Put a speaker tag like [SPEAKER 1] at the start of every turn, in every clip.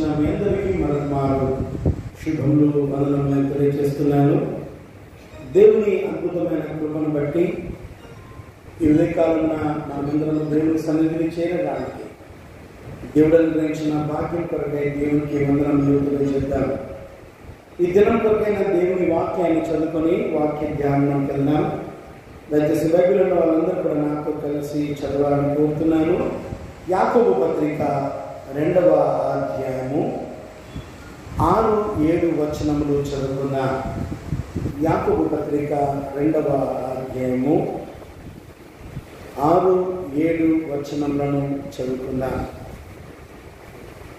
[SPEAKER 1] వచ్చిన మీ అందరికీ మరొకమారు శుభములు వందనములు తెలియజేస్తున్నాను. దేవుని అద్భుతమైన కృపను బట్టి ఈ ఉదయకాలంలో మనమందరం దేవుని సన్నిధిని చేరడానికి దేవుడు అనుగ్రహించిన భాగ్యం కొరకై దేవునికి వందనములు తెలియజేద్దాం. ఈ దినం కొరకైన దేవుని వాక్యాన్ని చదువుకొని వాక్య ధ్యానంలోకి వెళ్దాం. దయచేసి బైబిల్ ఉన్న వాళ్ళందరూ కూడా నాతో కలిసి చదవాలని కోరుతున్నాను. యాకోబు పత్రిక 2వ అధ్యాయము 6-7 వచనములు చదువుకుందాం. యాకోబు పత్రిక 2వ అధ్యాయము 6-7 వచనములను చదువుకుందాం.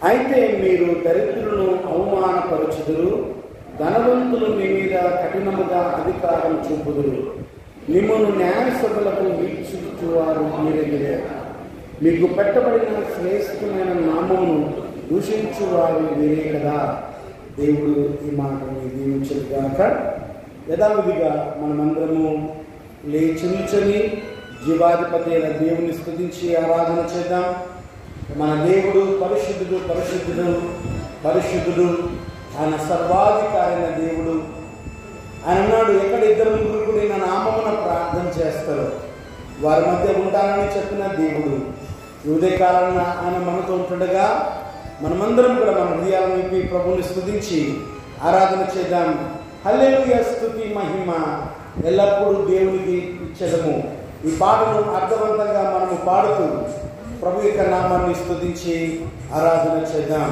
[SPEAKER 1] అయితే మీరు దరిద్రులను అవమానపరచుదురు, ధనవంతులు మీ మీద కఠినముగా అధికారం చూపుదురు, మిమ్మల్ని న్యాయసభలకు వీక్షించువారు మీరే, మీకు పెట్టబడిన శ్రేష్టమైన నామమును దూషించువారు మీరే కదా. దేవుడు ఈ మాటని దీవించుగాక. యథావిధిగా మనమందరము లేచి నిల్చొని జీవాధిపతి అయిన దేవుని స్తుతించి ఆరాధన చేద్దాం. మన దేవుడు పరిశుద్ధుడు, పరిశుద్ధుడు, పరిశుద్ధుడు. ఆయన సర్వాధికారి అయిన దేవుడు. ఆయన అన్నాడు, ఎక్కడ ఇద్దరు ముగ్గురు కూడా నా నామమున ప్రార్థన చేస్తారు వారి మధ్య ఉంటానని చెప్పిన దేవుడు. ఈ ఉదయకాలంలో ఆయన మనతో ఉంటుండగా మనమందరం కూడా మన హృదయాలను విప్పి ప్రభువుని స్తుతించి ఆరాధన చేద్దాం. హల్లెలూయా, స్తుతి మహిమ ఎల్లప్పుడూ దేవునికి ఇచ్చేదము. ఈ పాటను అర్థవంతంగా మనము పాడుతూ ప్రభు యొక్క నామాన్ని స్తుతించి ఆరాధన చేద్దాం.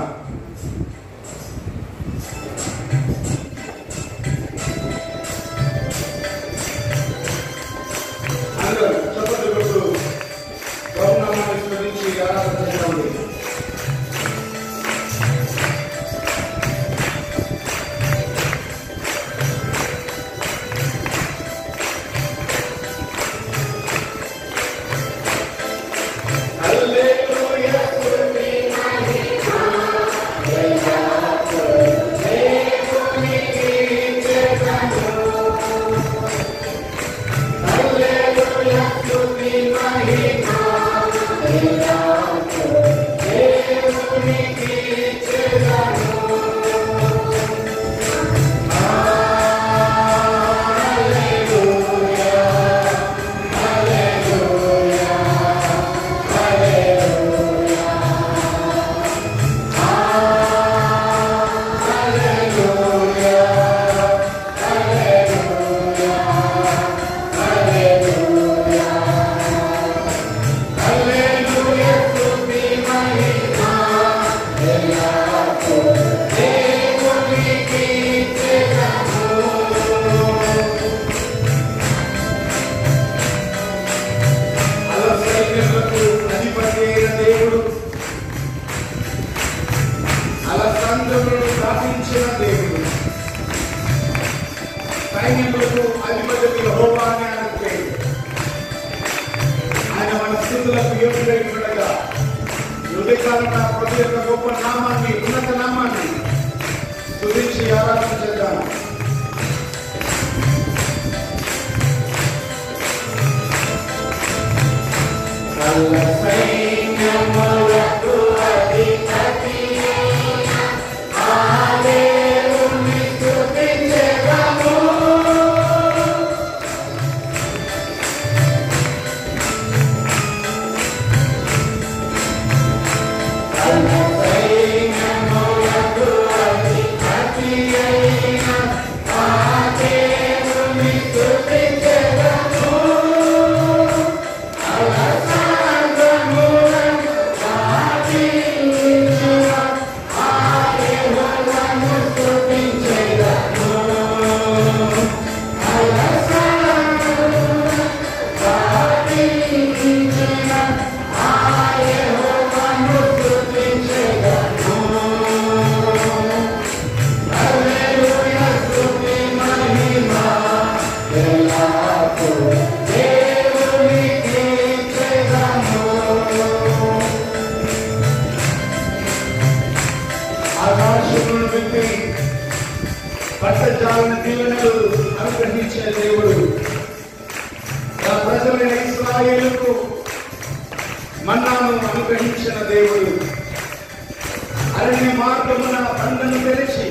[SPEAKER 1] అరణ్య మార్గమున బండను తెరిచి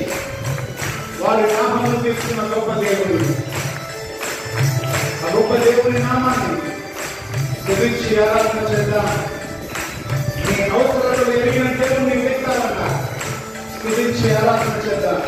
[SPEAKER 1] వారి నామమును తీసుకున్న గొప్ప దేవుడు. ఆ గొప్ప దేవుని నామాన్ని స్తుతించి ఆరాధన చేద్దాం. నీ అవసరాలు ఎరిగిన దేవుని వ్యక్తాలన్నా స్తుతించి ఆరాధన చేద్దాం.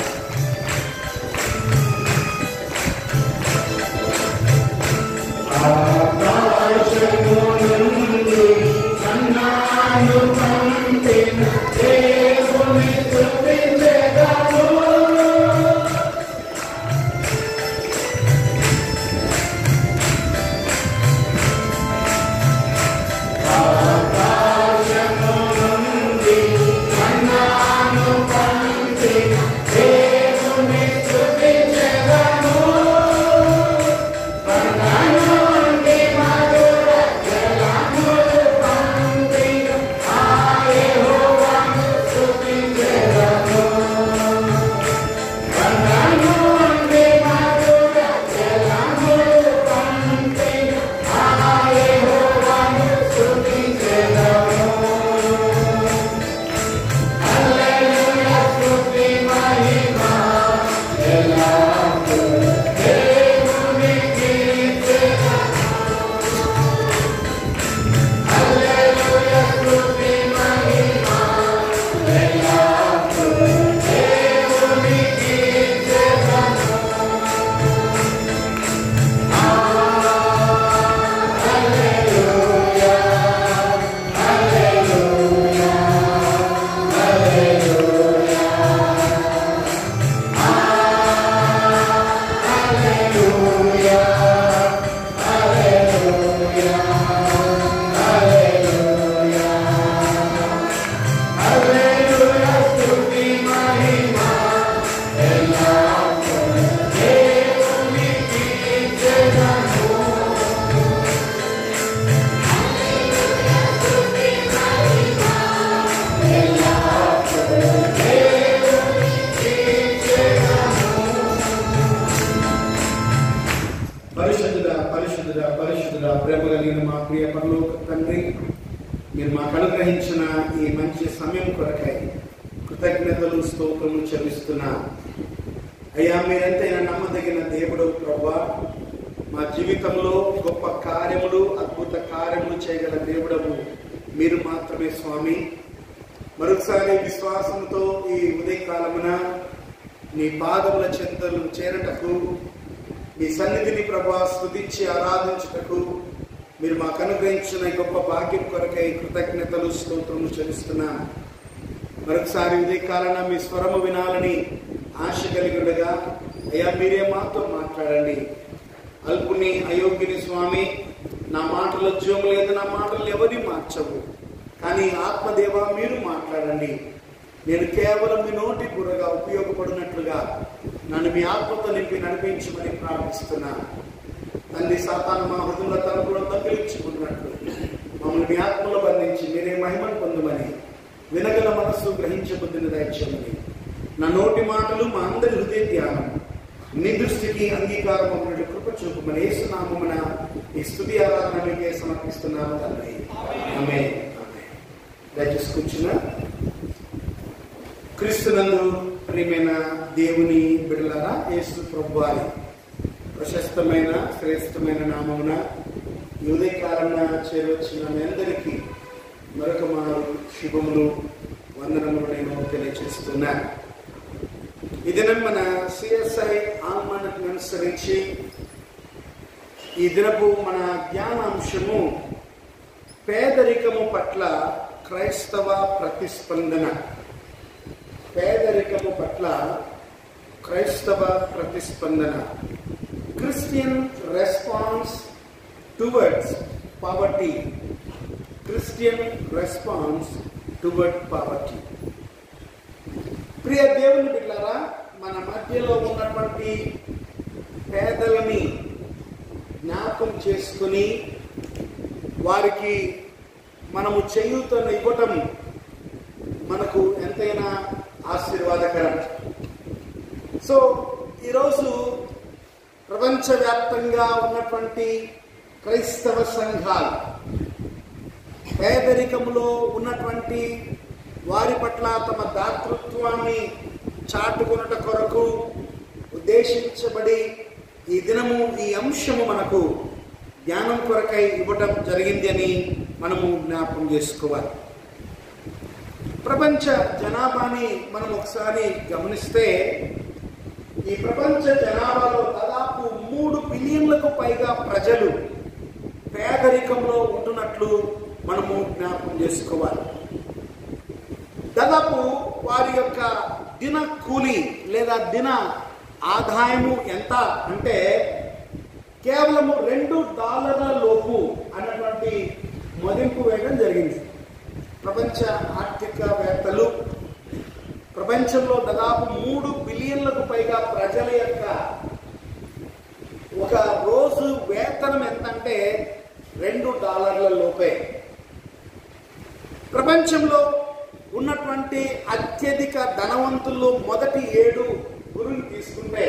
[SPEAKER 1] ప్రేమ కలిగిన మా ప్రియ పరలోక తండ్రి, మీరు మాకు అనుగ్రహించిన ఈ మంచి సమయం కొరకై కృతజ్ఞతలు స్తోత్రము చెల్లిస్తున్నా. అయ్యా, మీరెంతైనా నమ్మదగిన దేవుడు ప్రభువా. మా జీవితంలో గొప్ప కార్యములు, అద్భుత కార్యములు చేయగల దేవుడవు మీరు మాత్రమే స్వామి. మరొకసారి విశ్వాసంతో ఈ ఉదయకాలమున నీ పాదముల చెంతలు చేరటకు, మీ సన్నిధిని ప్రభువా స్తుతించి ఆరాధించుటకు మీరు మాకు అనుగ్రహించిన గొప్ప భాగ్యం కొరకై కృతజ్ఞతలు స్తోత్రము చెల్లిస్తున్నాను. మరొకసారి ఉదయకాలన మీ స్వరము వినాలని ఆశ కలిగినగా అయ్యా మీరే మాతో మాట్లాడండి. అల్పుని అయోగ్యుని స్వామి, నా మాటలు జీవం లేదు, నా మాటలు ఎవరి మార్చవు, కానీ ఆత్మదేవ మీరు మాట్లాడండి. నేను కేవలం మీ నోటి బుర్రగా ఉపయోగపడినట్లుగా నన్ను మీ ఆత్మతో నింపి నడిపించమని ప్రార్థిస్తున్నాను. తండ్రి, సాతాను మా హృదయంలో తలుపులో తగిలించుకున్నట్లు మమ్మల్ని మీ ఆత్మలో బంధించి మీరే మహిమను పొందమని, వినగల మనస్సు గ్రహించబుద్ధిని దయచేయమని, నా నోటి మాటలు మా అందరి హృదయ ధ్యానం నీ దృష్టికి అంగీకారం అన్నట్టు కృప చూపమని యేసు నామమున ఈ స్తుతి ఆరాధన మీకే సమర్పిస్తున్నాము తండ్రి. ఆమేన్. దయచేసి కూర్చున్నా. క్రీస్తునందు ప్రియమైన దేవుని బిడ్డలారా, యేసు ప్రభువారి ప్రశస్తమైన శ్రేష్టమైన నామమున ఈ ఉదయకాలన చేరవచ్చిన మీ అందరికీ మరొక మారు శుభములు, వందనములు నేను తెలియజేస్తున్నా. ఈ దినం మన సిఎస్ఐ ఆహ్వానాన్ని అనుసరించి ఈ దినపు మన ధ్యానాంశము పేదరికము పట్ల క్రైస్తవ ప్రతిస్పందన. పేదరికము పట్ల క్రైస్తవ ప్రతిస్పందన. Christian response towards poverty. Christian response toward poverty. ప్రియ దేవుని బిడ్డలారా, మన మధ్యలో ఉన్నటువంటి పేదలని జ్ఞాపకం చేసుకుని వారికి మనము చేయూతను ఇవ్వటం మనకు ఎంతైనా ఆశీర్వాదకరం. సో ఈరోజు ప్రపంచవ్యాప్తంగా ఉన్నటువంటి క్రైస్తవ సంఘాలు పేదరికంలో ఉన్నటువంటి వారి పట్ల తమ దాతృత్వాన్ని చాటుకొనుట కొరకు ఉద్దేశించబడి ఈ దినము ఈ అంశము మనకు ధ్యానం కొరకై ఇవ్వటం జరిగింది అని మనము జ్ఞాపకం చేసుకోవాలి. ప్రపంచ జనాభాని మనం ఒకసారి గమనిస్తే ఈ ప్రపంచ జనాభాలో దాదాపు 3 బిలియన్లకు పైగా ప్రజలు పేదరికంలో ఉంటున్నట్లు మనము జ్ఞాపకం చేసుకోవాలి. దాదాపు వారి యొక్క దిన కూలి లేదా దిన ఆదాయము ఎంత అంటే కేవలము $2 లోపు అన్నటువంటి మదింపు వేయడం జరిగింది. ప్రపంచ ఆర్థికవేత్తలు ప్రపంచంలో దాదాపు 3 బిలియన్లకు పైగా ప్రజల యొక్క ఒక రోజు వేతనం ఎంతంటే $2 లోపే. ప్రపంచంలో ఉన్నటువంటి అత్యధిక ధనవంతులు మొదటి 7 గురువుని తీసుకుంటే,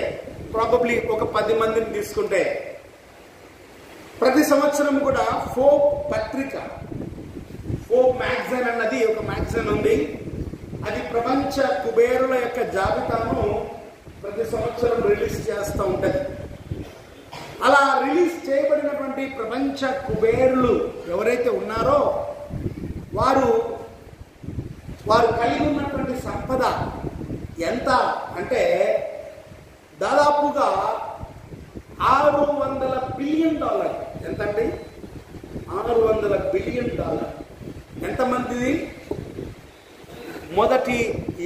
[SPEAKER 1] ప్రాబబ్లీ ఒక 10 మందిని తీసుకుంటే, ప్రతి సంవత్సరం కూడా ఫోర్బ్ పత్రిక, ఫోర్బ్ మ్యాగజైన్ అన్నది ఒక మ్యాగజైన్ ఉంది. అది ప్రపంచ కుబేరుల యొక్క జాబితాను ప్రతి సంవత్సరం రిలీజ్ చేస్తూ ఉంటుంది. అలా రిలీజ్ చేయబడినటువంటి ప్రపంచ కుబేరులు ఎవరైతే ఉన్నారో వారు కలిగి ఉన్నటువంటి సంపద ఎంత అంటే దాదాపుగా $600 బిలియన్. ఎంతండి? $600 బిలియన్. ఎంతమందిది? మొదటి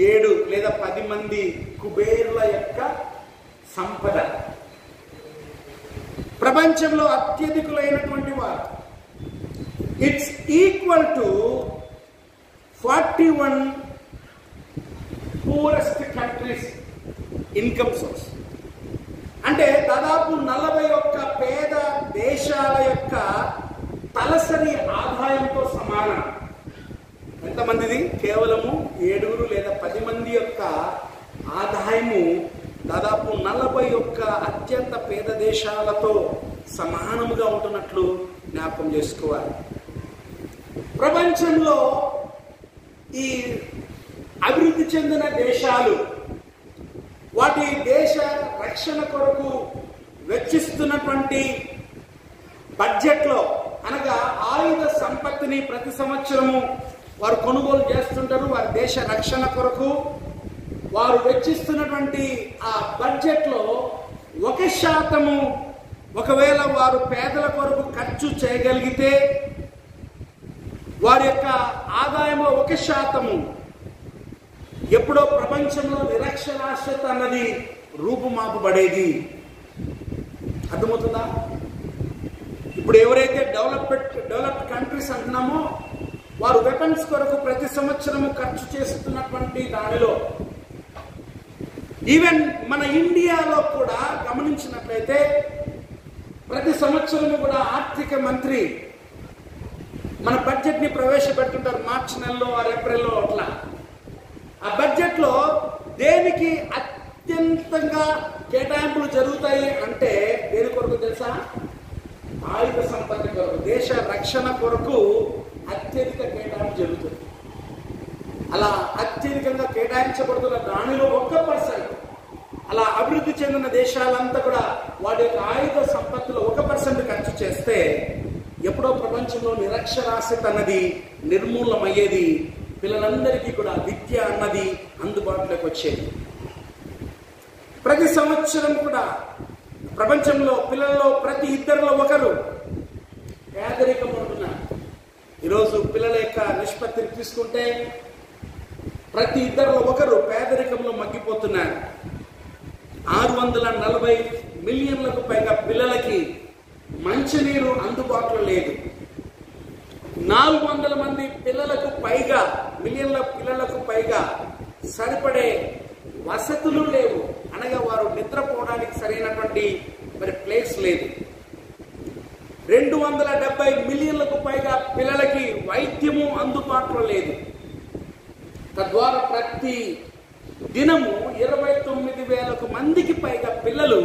[SPEAKER 1] 7 లేదా 10 మంది కుబేరుల యొక్క సంపద. ప్రపంచంలో అత్యధికులైనటువంటి వారు. It's equal to 41 poorest countries income source. అంటే దాదాపు 41 పేద దేశాల యొక్క తలసరి ఆదాయంతో సమానం. ఎంతమందిది? కేవలము 7 లేదా 10 మంది యొక్క ఆదాయము దాదాపు 41 అత్యంత పేద దేశాలతో సమానముగా ఉంటున్నట్లు జ్ఞాపకం చేసుకోవాలి. ప్రపంచంలో ఈ అభివృద్ధి చెందిన దేశాలు వాటి దేశ రక్షణ కొరకు వెచ్చిస్తున్నటువంటి బడ్జెట్లో, అనగా ఆయుధ సంపత్తిని ప్రతి సంవత్సరము వారు కొనుగోలు చేస్తుంటారు. వారి దేశ రక్షణ కొరకు వారు వెచ్చిస్తున్నటువంటి ఆ బడ్జెట్లో 1% ఒకవేళ వారు పేదల కొరకు ఖర్చు చేయగలిగితే వారి యొక్క ఆదాయంలో 1% ఎప్పుడో ప్రపంచంలో నిరక్షరాస్యత అన్నది రూపుమాపబడేది. అర్థమవుతుందా? ఇప్పుడు ఎవరైతే డెవలప్డ్ కంట్రీస్ అంటున్నామో వారు వెపన్స్ కొరకు ప్రతి సంవత్సరము ఖర్చు చేస్తున్నటువంటి దానిలో, ఈవెన్ మన ఇండియాలో కూడా గమనించినట్లయితే ప్రతి సంవత్సరము కూడా ఆర్థిక మంత్రి మన బడ్జెట్ ని ప్రవేశపెడుతుంటారు. మార్చి నెలలో ఆర్ ఏప్రిల్లో అట్లా. ఆ బడ్జెట్ లో దేనికి అత్యంతంగా కేటాయింపులు జరుగుతాయి అంటే దేని కొరకు తెలుసా? ఆయుధ సంపత్తి కొరకు, దేశ రక్షణ కొరకు అత్యధిక కేటాయింపు జరుగుతుంది. అలా అత్యధికంగా కేటాయించబడుతున్న దానిలో 1%, అలా అభివృద్ధి చెందిన దేశాలంతా కూడా వాటి యొక్క ఆయుధ సంపత్తిలో 1% ఖర్చు చేస్తే ఎప్పుడో ప్రపంచంలో నిరక్షరాస్యత అన్నది నిర్మూలమయ్యేది. పిల్లలందరికీ కూడా విద్య అన్నది అందుబాటులోకి వచ్చేది. ప్రతి సంవత్సరం కూడా ప్రపంచంలో పిల్లల్లో ప్రతి 2లో 1 పేదరికం ఉంటున్నారు. ఈరోజు పిల్లల యొక్క నిష్పత్తిని తీసుకుంటే ప్రతి 2లో 1 పేదరికంలో మగ్గిపోతున్నారు. 640 మిలియన్లకు పైగా పిల్లలకి మంచినీరు అందుబాటులో లేదు. 400 మంది మిలియన్ల పిల్లలకు పైగా సరిపడే వసతులు లేవు. అనగా వారు నిద్రపోవడానికి సరైనటువంటి ప్లేస్ లేదు. 270 మిలియన్లకు పైగా పిల్లలకి వైద్యము అందుబాటులో లేదు. తద్వారా ప్రతి దినము 29,000 మందికి పైగా పిల్లలు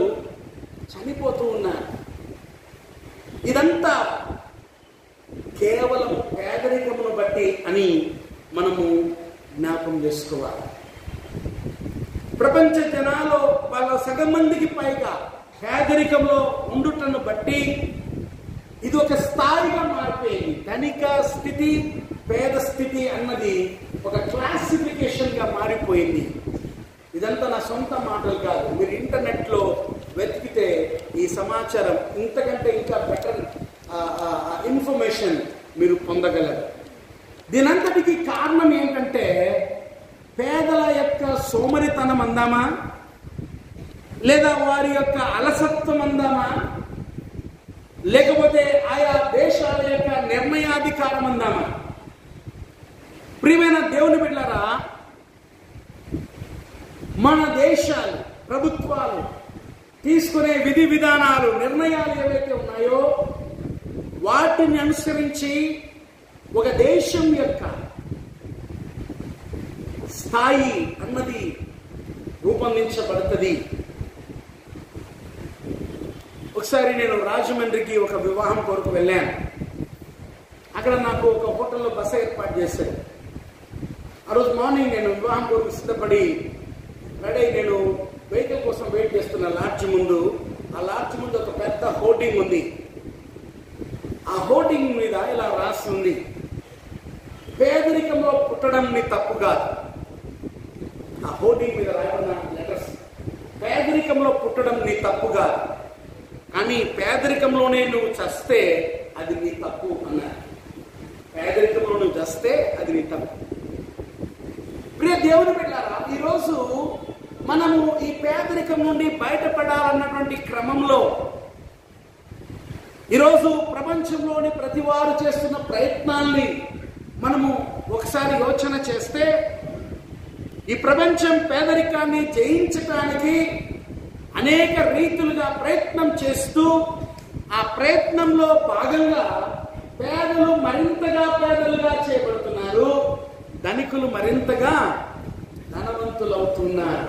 [SPEAKER 1] చనిపోతూ ఉన్నారు. ఇదంతా కేవలం పేదరికమును బట్టి అని మనము జ్ఞాపకం చేసుకోవాలి. ప్రపంచ జనాలు వాళ్ళ సగం మందికి పైగా పేదరికంలో ఉండుటను బట్టి ఇది ఒక స్థాయిగా మారిపోయింది. ధనిక స్థితి, పేద స్థితి అన్నది ఒక క్లాసిఫికేషన్గా మారిపోయింది. ఇదంతా నా సొంత మాటలు కాదు. మీరు ఇంటర్నెట్లో వెతికితే ఈ సమాచారం ఇంతకంటే ఇంకా బెటర్ ఇన్ఫర్మేషన్ మీరు పొందగలరు. దీనంతటికి కారణం ఏంటంటే పేదల యొక్క సోమరితనం అందామా, లేదా వారి యొక్క అలసత్వం అందామా, లేకపోతే ఆయా దేశాల యొక్క నిర్ణయాధికారం అందామా? ప్రియమైన దేవుని బిడ్డలారా, మన దేశాలు, ప్రభుత్వాలు తీసుకునే విధి విధానాలు, నిర్ణయాలు ఏవైతే ఉన్నాయో వాటిని అనుసరించి ఒక దేశం యొక్క స్థాయి అన్నది రూపొందించబడుతుంది. ఒకసారి నేను రాజమండ్రికి ఒక వివాహం కొరకు వెళ్ళాను. అక్కడ నాకు ఒక హోటల్లో బస ఏర్పాటు చేశారు. ఆ రోజు మార్నింగ్ నేను వివాహం కొరకు సిద్ధపడి రెడీ, నేను వెహికల్ కోసం వెయిట్ చేస్తున్న లాడ్జ్ ముందు. ఆ లాడ్జ్ ముందు ఒక పెద్ద హోర్డింగ్ ఉంది. ఆ హోర్డింగ్ మీద ఇలా రాసి ఉంది, పేదరికంలో పుట్టడం నీ తప్పు కాదు. ఆ హోర్డింగ్ మీద రాయబడిన లెటర్స్, పేదరికంలో పుట్టడం నీ తప్పు కాదు, కానీ పేదరికంలోనే నువ్వు చస్తే అది నీ తప్పు అన్నారు. పేదరికంలో నువ్వు చస్తే అది నీ తప్పు. ప్రియ దేవుని బిడ్డలారా, ఈరోజు మనము ఈ పేదరికం నుండి బయటపడాలన్నటువంటి క్రమంలో ఈరోజు ప్రపంచంలోని ప్రతి వారు చేస్తున్న ప్రయత్నాల్ని మనము ఒకసారి యోచన చేస్తే, ఈ ప్రపంచం పేదరికాన్ని జయించటానికి అనేక రీతులుగా ప్రయత్నం చేస్తూ, ఆ ప్రయత్నంలో భాగంగా పేదలు మరింతగా పేదలుగా చేయబడుతున్నారు, ధనికులు మరింతగా ధనవంతులు అవుతున్నారు.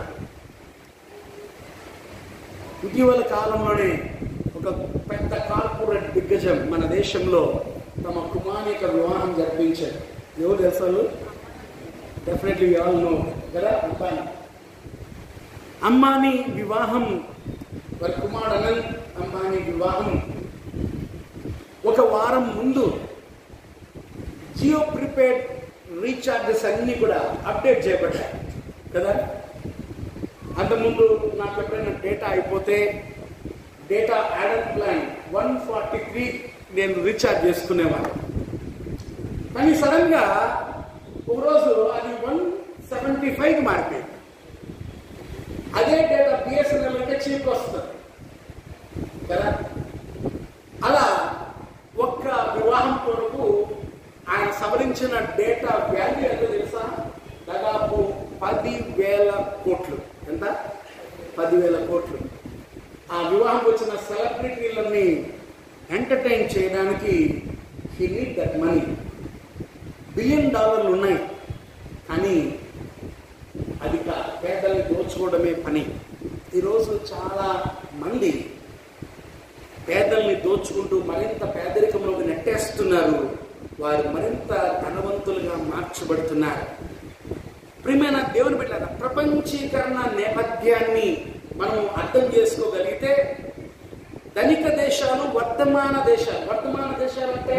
[SPEAKER 1] ఇటీవల కాలంలోనే ఒక పెద్ద కార్పొరేట్ దిగ్గజం మన దేశంలో తమ కుమారుని యొక్క వివాహం జరిపించారు. ఎవరు తెలుసు? డెఫినెట్లీ వి ఆల్ నో కదా, అంబానీ. అంబానీ వివాహం, వారి కుమారుడు అనంత్ అంబానీ వివాహం ఒక వారం ముందు జియో ప్రీపెయిడ్ రీఛార్జెస్ అన్నీ కూడా అప్డేట్ చేయబడ్డాయి కదా. అంతకుముందు నాకు ఎప్పుడైనా డేటా అయిపోతే డేటా యాడెడ్ ప్లాన్ 143 నేను రీఛార్జ్ చేసుకునేవాడు. కానీ సడన్గా ఒకరోజు అది 175కి మారిపోయింది. అదే డేటా బిఎస్ఎన్ఎల్ అంటే చీప్ వస్తుంది కదా. అలా ఒక్క వివాహం కొరకు ఆయన సవరించిన డేటా వాల్యూ ఎంతో తెలుసా? దాదాపు 10,000 కోట్లు. ఎంత? 10,000 కోట్లు. ఆ వివాహం వచ్చిన సెలబ్రిటీలని ఎంటర్టైన్ చేయడానికి he need that money. $1 billion ఉన్నాయి, కానీ అది పేదల్ని దోచుకోవడమే పని. ఈరోజు చాలా మంది పేదల్ని దోచుకుంటూ మరింత పేదరికంలోకి నెట్టేస్తున్నారు. వారు మరింత ధనవంతులుగా మార్చబడుతున్నారు. ప్రియమైన దేవుని బిడ్డలారా, ప్రపంచీకరణ నేపథ్యాన్ని మనం అర్థం చేసుకోగలిగితే ధనిక దేశాలు, వర్తమాన దేశాలు అంటే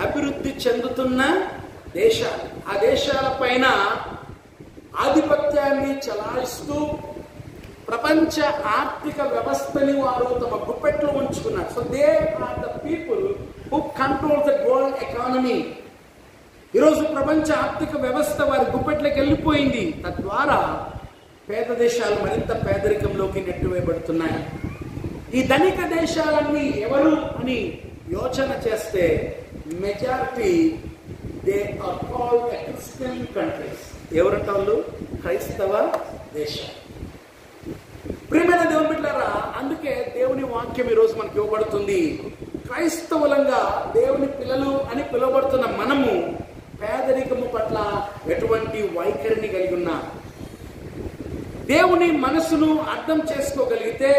[SPEAKER 1] అభివృద్ధి చెందుతున్న దేశాలు, ఆ దేశాల పైన ఆధిపత్యాన్ని చలాయిస్తూ ప్రపంచ ఆర్థిక వ్యవస్థని వారు తమ గుప్పెట్లో ఉంచుకున్నారు. So they are the people who control the world economy. ఈరోజు ప్రపంచ ఆర్థిక వ్యవస్థ వారి గుప్పెట్లోకి వెళ్ళిపోయింది. తద్వారా పేద దేశాలు మరింత పేదరికంలోకి నెట్టివేయబడుతున్నాయి. ఈ ధనిక దేశాలన్నీ ఎవరు అని యోచన చేస్తే majority they are called Christian countries. ఎవరంటే వాళ్ళు క్రైస్తవ దేశాలు. ప్రియమైన దేవుని బిడ్డలారా, అందుకే దేవుని వాక్యం ఈరోజు మనకి ఇవ్వబడుతుంది. క్రైస్తవులంగా దేవుని పిల్లలు అని పిలువబడుతున్న మనము పేదరికము పట్ల ఎటువంటి వైఖరిని కలిగి ఉన్నా, దేవుని మనసును అర్థం చేసుకోగలిగితే,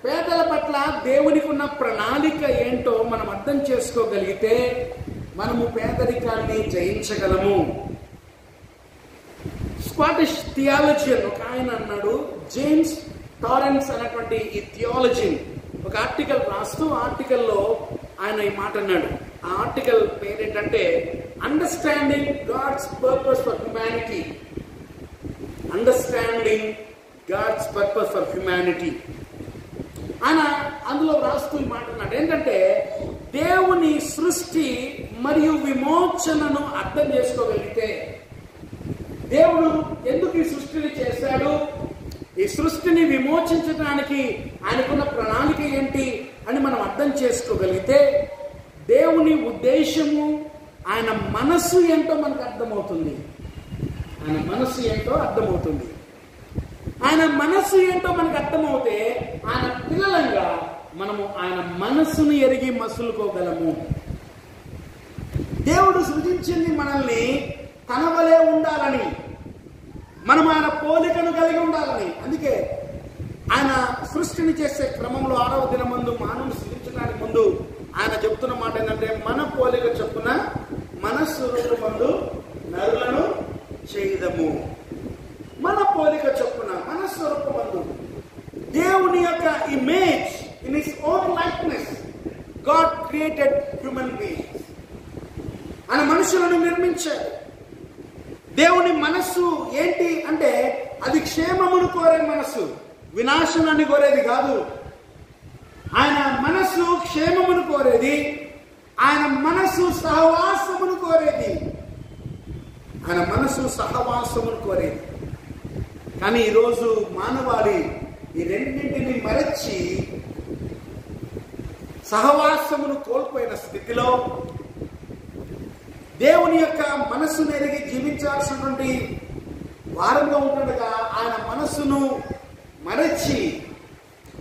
[SPEAKER 1] పేదల పట్ల దేవునికి ఉన్న ప్రణాళిక ఏంటో మనం అర్థం చేసుకోగలిగితే మనము పేదరికాన్ని జయించగలము. స్కాటిష్ థియాలజియన్ ఒక ఆయన అన్నాడు, జేమ్స్ టారెన్స్ అనేటువంటి ఈ థియాలజియన్ ఒక ఆర్టికల్ రాస్తూ ఆర్టికల్లో ఆయన ఈ మాట అన్నాడు. ఆ ఆర్టికల్ పేరేంటంటే understanding God's purpose for humanity. Understanding God's purpose for humanity. ఆయన అందులో రాస్తూ ఈ మాట అన్నాడు ఏంటంటే, దేవుని సృష్టి మరియు విమోచనను అర్థం చేసుకోగలిగితే, దేవుడు ఎందుకు ఈ సృష్టిని చేశాడు, ఈ సృష్టిని విమోచించడానికి ఆయనకున్న ప్రణాళిక ఏంటి అని మనం అర్థం చేసుకోగలిగితే, దేవుని ఉద్దేశము, ఆయన మనస్సు ఏంటో మనకు అర్థమవుతుంది. ఆయన మనస్సు ఏంటో అర్థమవుతుంది. ఆయన మనస్సు ఏంటో మనకు అర్థమవుతే ఆయన పిల్లలంగా మనము ఆయన మనస్సును ఎరిగి మసులుకోగలము. దేవుడు సృజించింది మనల్ని తన వలె ఉండాలని, మనం ఆయన పోలికను కలిగి ఉండాలని. అందుకే ఆయన సృష్టిని చేసే క్రమంలో 6వ దినం ముందు మానవుని సృష్టించడానికి ముందు ఆయన చెప్తున్న మాట ఏంటంటే, మన పోలిక చొప్పున మన స్వరూపమందు నరులను చేయదము. మన పోలిక చొప్పున మన స్వరూపమందు, దేవుని యొక్క image, in his own likeness God created human beings. ఆయన మనుషులను నిర్మించాడు. దేవుని మనస్సు ఏంటి అంటే, అది క్షేమమును కోరే మనస్సు, వినాశనాన్ని కోరేది కాదు. ఆయన మనస్సు క్షేమమును కోరేది, ఆయన మనస్సు సహవాసమును కోరేది. ఆయన మనస్సు సహవాసమును కోరేది. కానీ ఈరోజు మానవాళి ఈ రెండింటిని మరచి సహవాసమును కోల్పోయిన స్థితిలో దేవుని యొక్క మనస్సును ఎరిగి జీవించాల్సినటువంటి వారంగా ఉంటుండగా ఆయన మనస్సును మరచి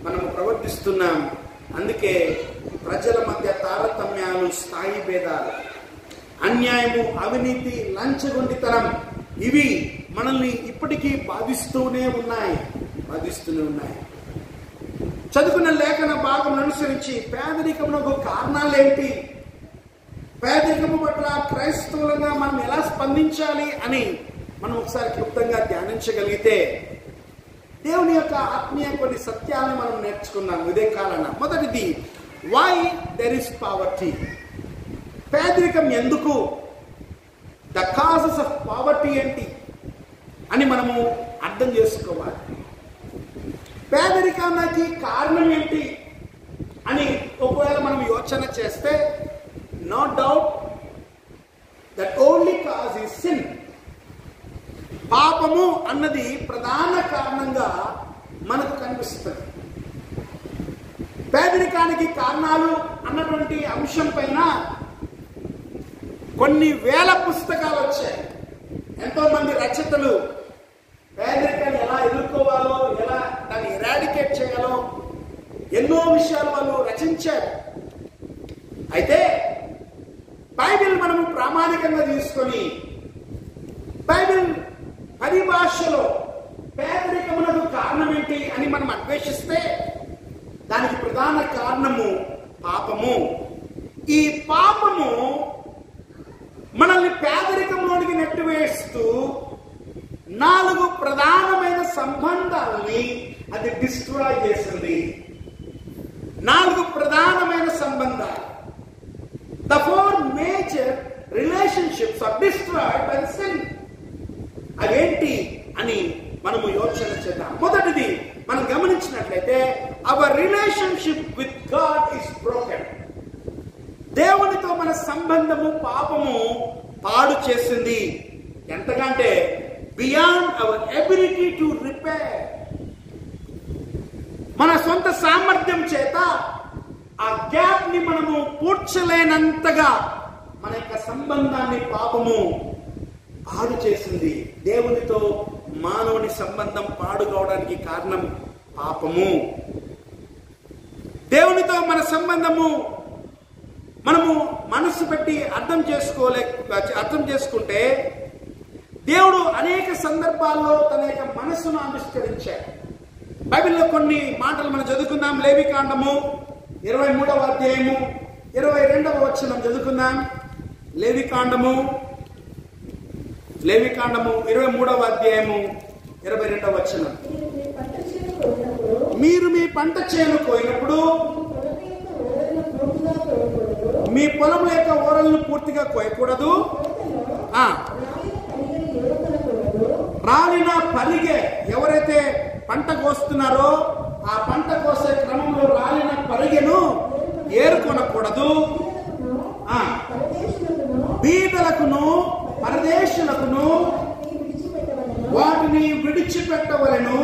[SPEAKER 1] మనము ప్రవర్తిస్తున్నాం. అందుకే ప్రజల మధ్య తారతమ్యాలు, స్థాయి భేదాలు, అన్యాయము, అవినీతి, లంచగొండితనం, ఇవి మనల్ని ఇప్పటికీ బాధిస్తూనే ఉన్నాయి. చదువుకున్న లేఖన భాగం అనుసరించి పేదరికమునకు కారణాలు ఏంటి, పేదరికము పట్ల క్రైస్తవులుగా మనం ఎలా స్పందించాలి అని మనం ఒకసారి క్లుప్తంగా ధ్యానించగలిగితే, దేవుని యొక్క ఆత్మీయ కొన్ని సత్యాలను మనం నేర్చుకున్నాం ఇదే కాలాన. మొదటిది, వై దెర్ ఇస్ పావర్టీ. పేదరికం ఎందుకు, ద కాజెస్ ఆఫ్ పావర్టీ ఏంటి అని మనము అర్థం చేసుకోవాలి. పేదరికానికి కారణం ఏంటి అని ఒకవేళ మనం యోచన చేస్తే, no doubt that only cause is sin. పాపము అన్నది ప్రధాన కారణంగా మనకు కనిపిస్తుంది. పేదరికానికి కారణాలు అన్నటువంటి అంశం పైన కొన్ని వేల పుస్తకాలు వచ్చాయి. ఎంతో మంది రచయితలు పేదరికాన్ని ఎలా ఎదుర్కోవాలో, ఎలా దాన్ని ఎరాడికేట్ చేయాలో ఎన్నో విషయాలు వాళ్ళు రచించారు. అయితే బైబిల్ మనము ప్రామాణికంగా తీసుకొని బైబిల్ పరిభాషలో పేదరికమునకు కారణం ఏంటి అని మనం అన్వేషిస్తే, దానికి ప్రధాన కారణము పాపము. ఈ పాపము మనల్ని పేదరికంలోనికి నెట్టివేస్తూ 4 ప్రధానమైన సంబంధాలని అది డిస్ట్రాయ్ చేసింది. 4 ప్రధానమైన సంబంధాలు. The 4 major relationships are destroyed by sin. అదేంటి అని మనము యోచన చేద్దాం. మొదటిది మనం గమనించినట్లయితే, hour relationship with God is broken. దేవునితో మన సంబంధము పాపము పాడు చేసింది. ఎంతకంటే beyond our ability to repair. మన సొంత సామర్థ్యం చేత ఆ గ్యాప్ ని మనము పూడ్చలేనంతగా మన యొక్క సంబంధాన్ని పాపము పాడు చేసింది. దేవునితో మానవుని సంబంధం పాడు కావడానికి కారణం పాపము. దేవునితో మన సంబంధము మనము మనస్సు పెట్టి అర్థం చేసుకుంటే, దేవుడు అనేక సందర్భాల్లో తన యొక్క మనస్సును ఆవిష్కరించాడు. బైబిల్లో కొన్ని మాటలు మనం చదువుకుందాం. లేవికాండము 23వ అధ్యాయము 22వ వచనం చదువుకుందాం. లేవికాండము లేవికాండము 23వ అధ్యాయము 22వ వచనం. మీరు మీ పంట చేను కోయినప్పుడు మీ పొలం యొక్క ఓరలను పూర్తిగా కోయకూడదు. రాలిన పరిగె, ఎవరైతే పంట కోస్తున్నారో ఆ పంట కోసే క్రమంలో రాలిన పరిగెను ఏరుకొనకూడదు. బీదలకును పరదేశులకును వాటిని విడిచిపెట్టవలెను.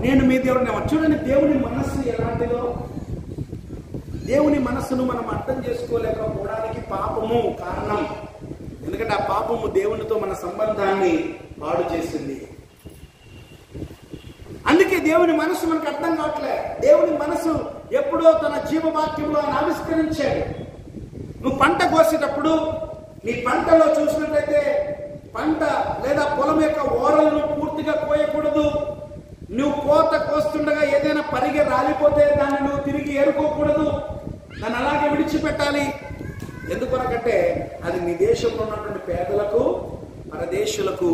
[SPEAKER 1] నేను మీ దేవుడిని. చూడండి దేవుని మనస్సు ఎలాంటిదో. దేవుని మనస్సును మనం అర్థం చేసుకోలేకపోవడానికి పాపము కారణం. ఎందుకంటే ఆ పాపము దేవునితో మన సంబంధాన్ని పాడు చేసింది. అందుకే దేవుని మనస్సు మనకు అర్థం కావట్లే. దేవుని మనస్సు ఎప్పుడో తన జీవవాక్యంలో ఆయన ఆవిష్కరించాడు. నువ్వు పంట కోసేటప్పుడు నీ పంటలో చూసినట్లయితే పంట లేదా పొలం యొక్క ఓరలను పూర్తిగా కోయకూడదు. నువ్వు కోత కోస్తుండగా ఏదైనా పరిగె రాలిపోతే దాన్ని నువ్వు తిరిగి ఏరుకోకూడదు. దాన్ని అలాగే విడిచిపెట్టాలి. ఎందుకొనకంటే అది నీ దేశంలో ఉన్నటువంటి పేదలకు పరదేశులకు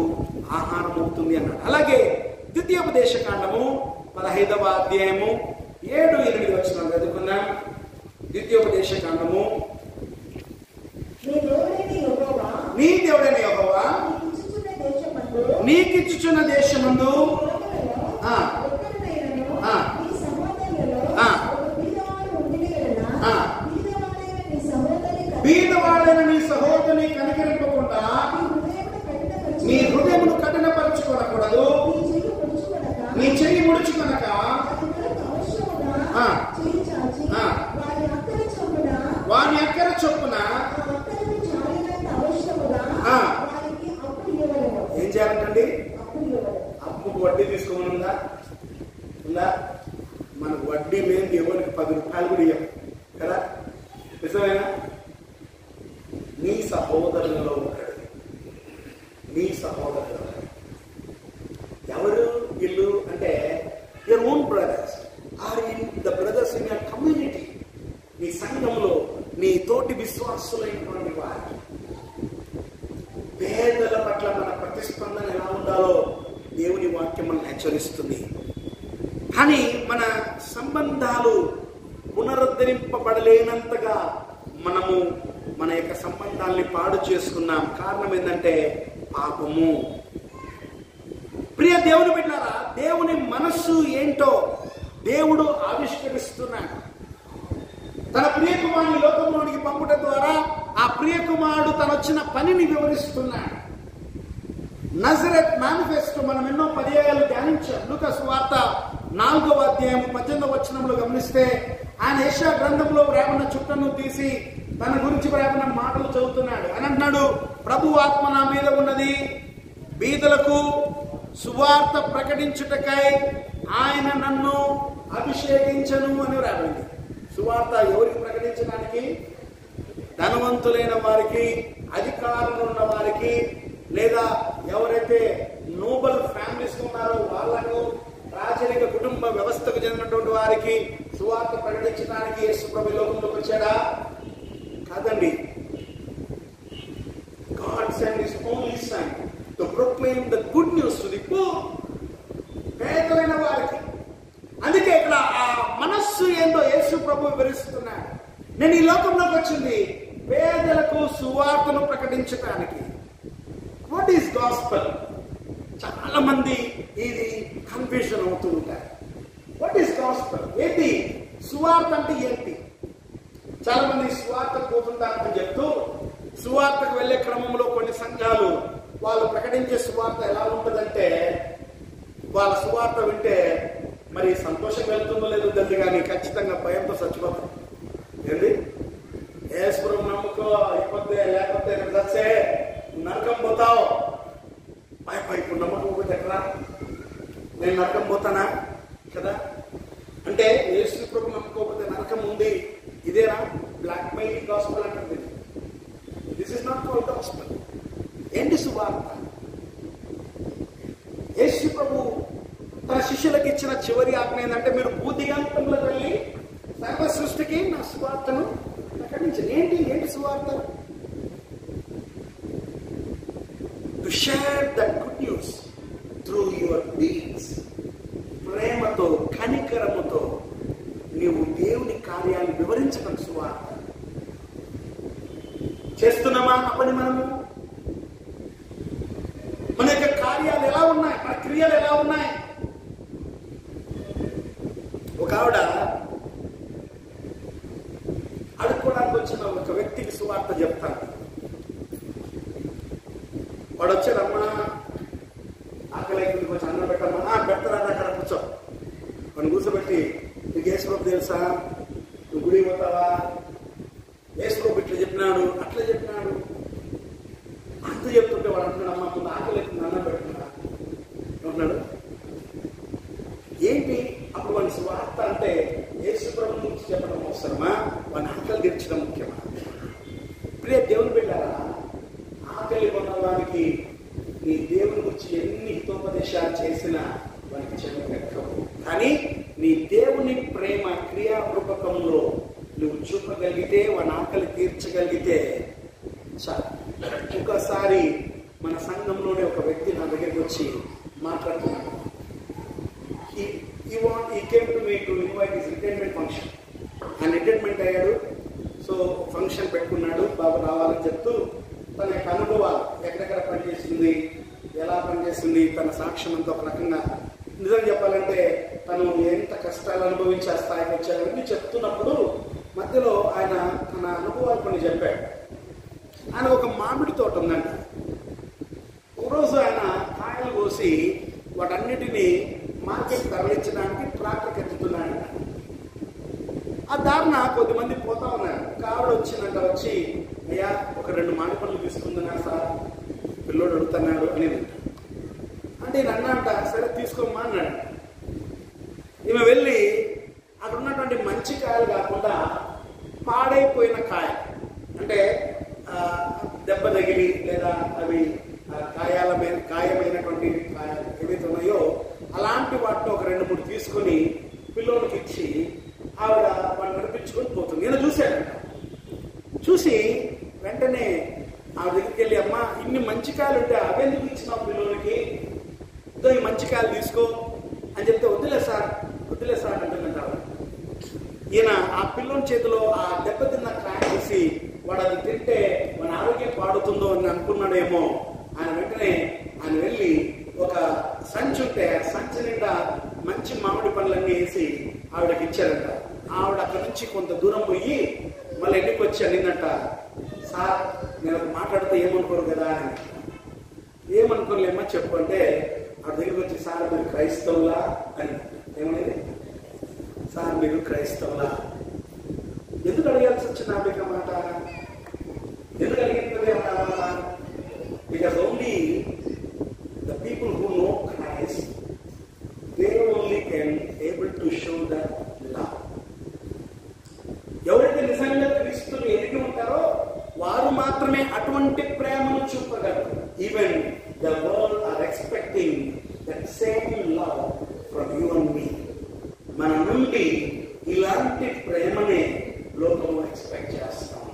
[SPEAKER 1] ఆహారం అవుతుంది అన్నాడు. అలాగే ద్వితీయోపదేశ కాండము 15వ అధ్యాయము 7-8 వచనాలు చదువుకున్నాం. ద్వితీయోపదేశ కాండము. నీ దేవుడైన యెహోవా నీకిచ్చుచున్న దేశమందు బీదవాడైన నీ సహోదరుని కనికరింపకుండా నీ హృదయమును కఠినపరచుకోనకూడదు. నీ చెయ్యి ముడుచుకొనక వాని అక్కర చొప్పున ఏం చేయాలంటండి? అప్పుకు వడ్డీ తీసుకోమనుందా? ఉందా? మనకు వడ్డీ లేని ఎవరికి 10 రూపాయలు కూడా ఇవ్వం కదా, నిజమేనా? నీ సహోదరులలో ఒకడు, నీ సహోదరులలో ఎవరు వీళ్ళు అంటే your own brothers are in the brothers in your community. నీ సంఘంలో నీ తోటి విశ్వాసులైనటువంటి వారు. పేదల పట్ల మన ప్రతిస్పందన ఎలా ఉండాలో దేవుని వాక్యం మనల్ని హెచ్చరిస్తుంది. కానీ మన సంబంధాలు పునరుద్ధరింపబడలేనంతగా మనము మన యొక్క సంబంధాల్ని పాడు చేసుకున్నాం. కారణం ఏంటంటే పాపము. ప్రియ దేవుని బిడ్డలారా, దేవుని మనస్సు ఏంటో దేవుడు ఆవిష్కరిస్తున్నాడు. తన ప్రియకుమారుని లోకంలోనికి పంపుట ద్వారా ఆ ప్రియకుమారుడు తను వచ్చిన పనిని వివరిస్తున్నాడు. నజరెత్ మేనిఫెస్టో మనం ఎన్నో పర్యాయాలు ధ్యానించాం. లూకా సువార్త 4వ అధ్యాయం 18వ వచనంలో గమనిస్తే ఆయన యెషయా గ్రంథంలో వ్రాయబడిన చుట్టను తీసి తన గురించి వ్రాయబడిన మాటలు చదువుతున్నాడు. అని అంటున్నాడు, ప్రభు ఆత్మ నా మీద ఉన్నది, బీదలకు సువార్త ప్రకటించుటకై ఆయన నన్ను అభిషేకించను అని వ్రాయబడింది. సువార్త ఎవరికి ప్రకటించడానికి? ధనవంతులైన వారికి, అధికారంలో ఉన్న వారికి, లేదా ఎవరైతే నోబల్ ఫ్యామిలీస్ ఉన్నారో వాళ్లకు, రాజరిక కుటుంబ వ్యవస్థకు చెందినటువంటి వారికి సువార్త ప్రకటించడానికి యేసు ప్రభు లోకంలోకి వచ్చాడా? కాదండి. God sent his only son to proclaim the good news to the poor. పేదలైన వారికి. అందుకే ఇక్కడ ఆ మనస్సు ఏందో యేసు ప్రభు వివరిస్తున్నాడు. నేను ఈ లోకంలోకి వచ్చింది పేదలకు సువార్తను ప్రకటించడానికి. What is gospel? చాలా మంది ఇది కన్ఫ్యూజన్ అవుతూ ఉంటారు. What is gospel? ఏంటి సువార్త అంటే ఏంటి? చాలా మంది సువార్త పోతుంటారని చెప్తూ సువార్తకు వెళ్లే క్రమంలో కొన్ని సంఘాలు వాళ్ళు ప్రకటించే సువార్త ఎలా ఉంటుందంటే, వాళ్ళ సువార్త వింటే మరి సంతోషం వెళ్తుందో లేదో తెలియదు కానీ ఖచ్చితంగా భయంతో చచ్చిపోతారు. ఏంటి యేసుప్రభు నమ్ముకో, అయిపోతే లేకపోతే చచ్చే నరకం పోతావు. ఇప్పుడు నమ్మకం పోతే ఎక్కడా? నేను నరకం పోతానా కదా? అంటే యేసు ప్రభు నమ్ముకోకపోతే నరకం ఉంది. ఇదేనా బ్లాక్ మెయిలింగ్ గాస్పెల్ అంటే? This is not called gospel. ఏంటి సువార్త? యేసు ప్రభు తన శిష్యులకు ఇచ్చిన చివరి ఆజ్ఞ ఏంటంటే, మీరు భూదిగంతంలోకి వెళ్ళి సర్వ సృష్టికి నా సువార్తను ప్రకటించండి. ఏంటి సువార్త? Share the good news through your deeds. ప్రేమతో, కనికరముతో నీవు దేవుని కార్యాన్ని వివరించడం సువార్త. చేస్తున్నామా ఆ పని? మనము మన యొక్క కార్యాలు ఎలా ఉన్నాయి, మన క్రియలు ఎలా ఉన్నాయి? ఒక ఆవిడ అడుక్కోవడానికి వచ్చిన ఒక వ్యక్తికి సువార్త చెప్తాను. వాడు వచ్చాడమ్మా, ఆకలి కొంచెం అన్నం పెట్టమ్మా. పెడతారా, అక్కడ కూర్చో. వాడిని కూర్చోబెట్టి, నీకు యేసుప్రభు తెలుసా, నువ్వు గుడి పోతావా, యేసుప్రభు ఇట్లా చెప్పినాడు, అట్లా చెప్పినాడు అంత చెప్తుంటే వాడు అంటున్నాడు, అమ్మా ముందు ఆకలి అన్నం పెట్టుకున్నా అంటున్నాడు. ఏంటి అప్పుడు వాడి సువార్త అంటే యేసుప్రభు గురించి చెప్పడం అవసరమా, వాడిని ఆకలి తీర్చడం ముఖ్యమా? ప్రియ దేవుని బిడ్డలారా, ఆకలి ఉన్నవానికి నీ దేవుని గురించి ఎన్ని హితోపదేశాలు చేసినా వానికి చెప్పగలవు. కానీ నీ దేవుని ప్రేమ క్రియారూపకంలో నువ్వు చూపగలిగితే, వాని ఆకలి తీర్చగలిగితే చాలు. ఒకసారి మన సంఘంలోనే ఒక వ్యక్తి నా దగ్గరికి వచ్చి మాట్లాడుతున్నాడు. He came to me to invite his retirement function. ఆయన రిటైర్మెంట్ అయ్యాడు. సో ఫంక్షన్ పెట్టుకున్నాడు, బాబు రావాలని చెప్తూ తన యొక్క అనుభవాలు, ఎక్కడెక్కడ పనిచేస్తుంది, ఎలా పనిచేస్తుంది, తన సాక్ష్యం అంతా ఒక రకంగా, నిజం చెప్పాలంటే తను ఎంత కష్టాలు అనుభవించి ఆ స్థాయికి వచ్చాడని చెప్తున్నప్పుడు మధ్యలో ఆయన తన అనుభవాలు కొన్ని చెప్పాడు. ఆయన ఒక మామిడి తోట ఉందంట. ఒకరోజు ఆయన కాయలు కోసి వాటన్నిటినీ మార్కెట్ తరలించడానికి ట్రాక్టర్ ఎత్తుతున్నాడు. ఆ దారిన కొద్దిమంది పోతా ఉన్నారు. ఒక ఆవిడ వచ్చిందంట. వచ్చి, అయ్యా ఒక 2 మామిడి పళ్ళు తీసుకుంటున్నా సార్, పిల్లోడు అడుగుతున్నాడు అని అంటే నేను అన్నంట, సరే తీసుకోమ్మా అన్నాడు. ఈమె వెళ్ళి అక్కడ ఉన్నటువంటి మంచి కాయలు కాకుండా పాడైపోయిన కాయ, అంటే దెబ్బ తగిలి లేదా అవి గాయమైనటువంటి కాయలు ఏవైతే ఉన్నాయో అలాంటి వాటిని ఒక 2-3 తీసుకొని పిల్లోడికి ఇచ్చి ఆవిడ వాడిని నడిపించుకొని పోతుంది. నేను చూశాను. చూసి వెంటనే ఆవిడ దగ్గరికి వెళ్ళి, అమ్మ ఇన్ని మంచి కాయలు ఉంటే అవెందుకు ఇచ్చినావు పిల్లోనికి, ఇదో ఈ మంచి కాయలు తీసుకో అని చెప్తే, వద్దులే సార్ అంటుందంట. ఈయన ఆ పిల్లోని చేతిలో ఆ దెబ్బతిన్న కాయ చూసి వాడు అది తింటే మన ఆరోగ్యం పాడుతుందో అని అనుకున్నాడేమో. ఆయన వెంటనే ఆయన వెళ్ళి ఒక సంచి ఉంటే ఆ సంచి నిండా మంచి మామిడి పండ్లన్నీ వేసి ఆవిడకి ఇచ్చారంట. ఆవిడ అక్కడి నుంచి కొంత దూరం పోయి మళ్ళీ ఇంటికి వచ్చి అడిగిందంట, సార్ నేను మాట్లాడితే ఏమనుకోరు కదా అని. ఏమనుకోలేమో చెప్పు అంటే ఆవిడ దగ్గరికి వచ్చి, సార్ మీరు క్రైస్తవులా అని. ఏమనేది, సార్ మీరు క్రైస్తవులా? ఎందుకు అడగాల్సి వచ్చింది ఆవిడ మాట? ఎందుకు అడిగింది అన్నమాట? Because only the people who know Christ, they only can able to show that love. ఎవరైతే నిజంగా క్రీస్తుని ఎరిగి ఉంటారో వారు మాత్రమే అటువంటి ప్రేమను చూపగలరు. Even the world are expecting that same love from you and me. మన నుండి ఇలాంటి ప్రేమనే లోకంలో ఎక్స్పెక్ట్ చేస్తాం.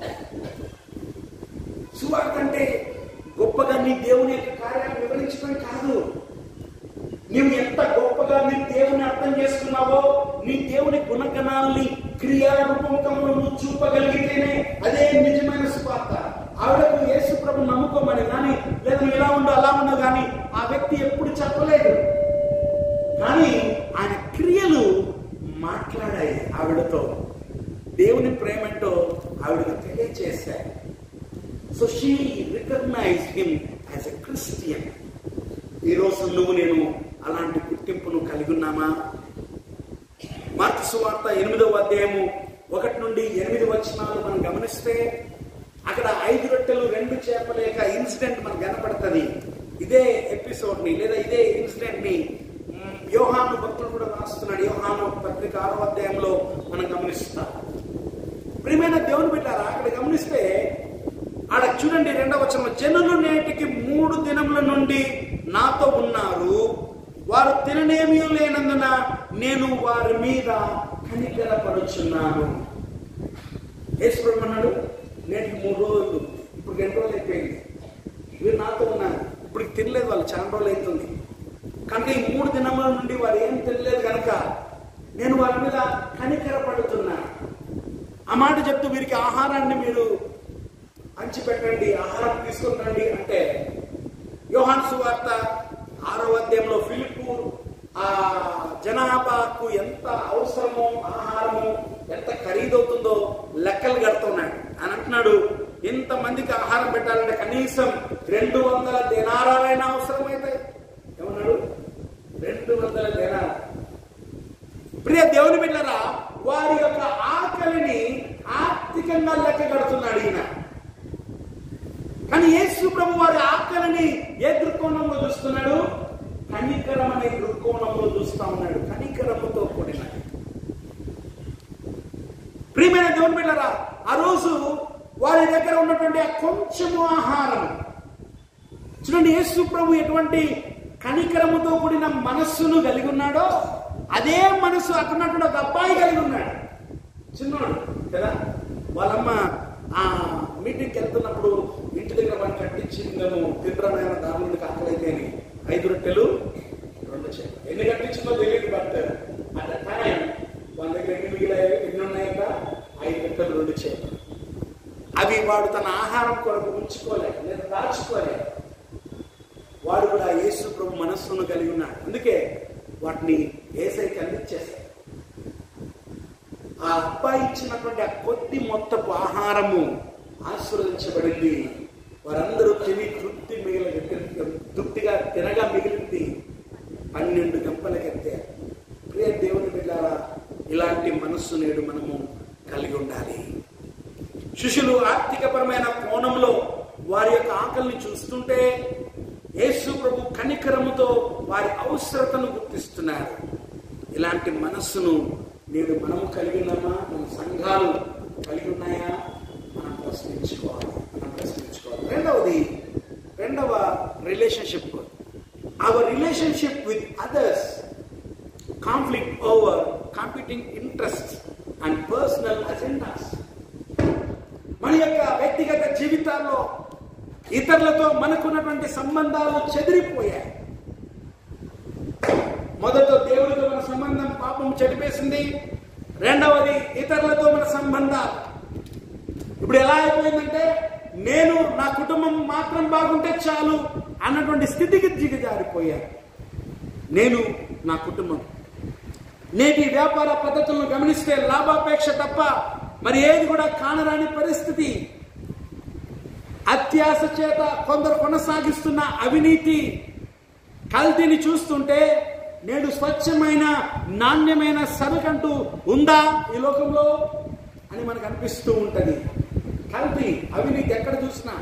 [SPEAKER 1] సువార్త అంటే గొప్పగా నీ దేవుని యొక్క కార్యాన్ని వివరించడం కాదు. నువ్వు ఎంత గొప్పగా నీ దేవుని అర్థం చేసుకున్నావో, నీ దేవుని గుణగణాలని క్రియారూపకంలో నువ్వు చూపగలిగితేనే అదే నిజమైన సువార్త. ఆవిడకు యేసు ప్రభు నమ్ముకోమని కానీ, లేదా నువ్వు ఇలా ఉండు అలా ఉండవు కానీ ఆ వ్యక్తి ఎప్పుడు చెప్పలేదు. కానీ ఆయన క్రియలు మాట్లాడాయి ఆవిడతో. దేవుని ప్రేమతో ఆవిడకు తెలియచేశాయి. So she recognized him as a Christian. ఈరోజు నువ్వు నేను అలాంటి గుర్తింపును కలిగి ఉన్నామా? మార్కు సువార్త 8వ అధ్యాయము 1 నుండి 8 వచనాలు మనం గమనిస్తే అక్కడ 5 రొట్టెలు 2 చేపల యొక్క ఇన్సిడెంట్ మనకు కనపడుతుంది. ఇదే ఎపిసోడ్ ని లేదా ఇదే ఇన్సిడెంట్ ని యోహాను భక్తుడు కూడా రాస్తున్నాడు. యోహాను పత్రిక 6వ అధ్యాయంలో మనం గమనిస్తాం. ప్రియమైన దేవుని బిడ్డలారా, అక్కడ గమనిస్తే ఆడ చూడండి 2వ వచనం, జనులు నేటికి 3 దినముల నుండి నాతో ఉన్నారు, వారు తిననేమీ లేనందున నేను వారి మీద కనికరపడుచున్నాను. యేసుప్రభు అన్నాడు, నేటికి 3 రోజులు, ఇప్పుడు 2 రోజులు అయిపోయింది, వీరు నాతో ఉన్నారు. ఇప్పుడు తినలేదు, వాళ్ళు చాలా రోజులు అవుతుంది కనుక ఈ 3 దినముల నుండి వారు ఏం తినలేదు కనుక నేను వారి మీద కనికరపడుతున్నా. ఆ మాట చెప్తూ వీరికి ఆహారాన్ని మీరు పంచిపెట్టండి, ఆహారం తీసుకుని రండి అంటే, యోహాను సువార్త 6వ అధ్యాయంలో ఫిలిప్పు ఆ జనాభాకు ఎంత అవసరమో ఆహారము ఎంత ఖరీదవుతుందో లెక్కలు కడుతున్నాడు. అని అంటున్నాడు, ఇంతమందికి ఆహారం పెట్టాలంటే కనీసం 200 దేనారాలైనా అవసరమైతాయి. ఏమన్నాడు? 200 దేనారాలు. ప్రియ దేవుని బిడ్డలారా, వారి యొక్క ఆకలిని ఆర్థికంగా లెక్క కడుతున్నాడు ఈయన. కానీ యేసు ప్రభు వారి ఆకలిని ఏ దృక్కోణంలో చూస్తున్నాడు? కనికరం అనే దృక్కోణంలో చూస్తా ఉన్నాడు. కనికరముతో కూడిన. ప్రియమైన దేవుని బిడ్డలారా, ఆ రోజు వారి దగ్గర ఉన్నటువంటి ఆ కొంచెము ఆహారం చూడండి, యేసు ప్రభు ఎటువంటి కనికరముతో కూడిన మనస్సును కలిగి ఉన్నాడో అదే మనస్సు అక్కడున్నటువంటి ఒక అబ్బాయి కలిగి ఉన్నాడు, చిన్నోడు కదా. వాళ్ళమ్మ ఆ మీటింగ్కి వెళ్తున్నప్పుడు ఇంటి దగ్గర మనం కట్టించిందేమో, తిండ్రమైన దాని నుండి ఆకలైతే 5 రొట్టెలు 2 చేపలు. ఎన్ని కట్టించిందో తెలియదు, బట్ అట్ ద టైం వాళ్ళ దగ్గర ఎన్ని ఉన్నాయట? 5 రొట్టెలు 2 చేపలు. అవి వాడు తన ఆహారం కొరకు ఉంచుకోలేదు లేదా దాచుకోలేదు. వాడు కూడా యేసు ప్రభు మనస్సును కలిగి ఉన్నాడు. అందుకే వాటిని యేసయ్యకి అందించేశాడు. ఆ అబ్బాయి ఇచ్చినటువంటి ఆ కొద్ది మొత్తపు ఆహారము ఆశీర్వదించబడింది. వారందరూ తిని తృప్తిగా తినగా మిగిలింది 12 గంపలకెత్తారు. ప్రియ దేవుని బిడ్డలారా, ఇలాంటి మనస్సు నేడు మనము కలిగి ఉండాలి. శిష్యులు ఆర్థికపరమైన కోణంలో వారి యొక్క ఆకలిని చూస్తుంటే యేసు ప్రభు కనికరముతో వారి అవసరతను గుర్తిస్తున్నారు. ఇలాంటి మనస్సును నేడు మనము కలిగి ఉన్నామా? మన సంఘాలు కలిగి ఉన్నాయా? మనం ప్రశ్నించుకోవాలి. రెండవ relationship, hour relationship with others conflict over competing interest and personal agendas. మన యొక్క వ్యక్తిగత జీవితాల్లో ఇతరులతో మనకున్నటువంటి సంబంధాలు చెదిరిపోయాయి. మొదట దేవుడితో మన సంబంధం పాపం చెడిపేసింది. రెండవది ఇతరులతో మన సంబంధాలు. ఇప్పుడు ఎలా అయిపోయిందంటే, నేను నా కుటుంబం మాత్రం బాగుంటే చాలు అన్నటువంటి స్థితికి దిగజారిపోయారు. నేను నా కుటుంబం. నేటి వ్యాపార పద్ధతులను గమనిస్తే లాభాపేక్ష తప్ప మరి ఏది కూడా కానరాని పరిస్థితి. అత్యాశ చేత కొందరు కొనసాగిస్తున్న అవినీతి, కల్తీని చూస్తుంటే నేడు స్వచ్ఛమైన నాణ్యమైన సరుకంటూ ఉందా ఈ లోకంలో అని మనకు అనిపిస్తూ ఉంటది. కల్తీ, అవినీతి ఎక్కడ చూసినా.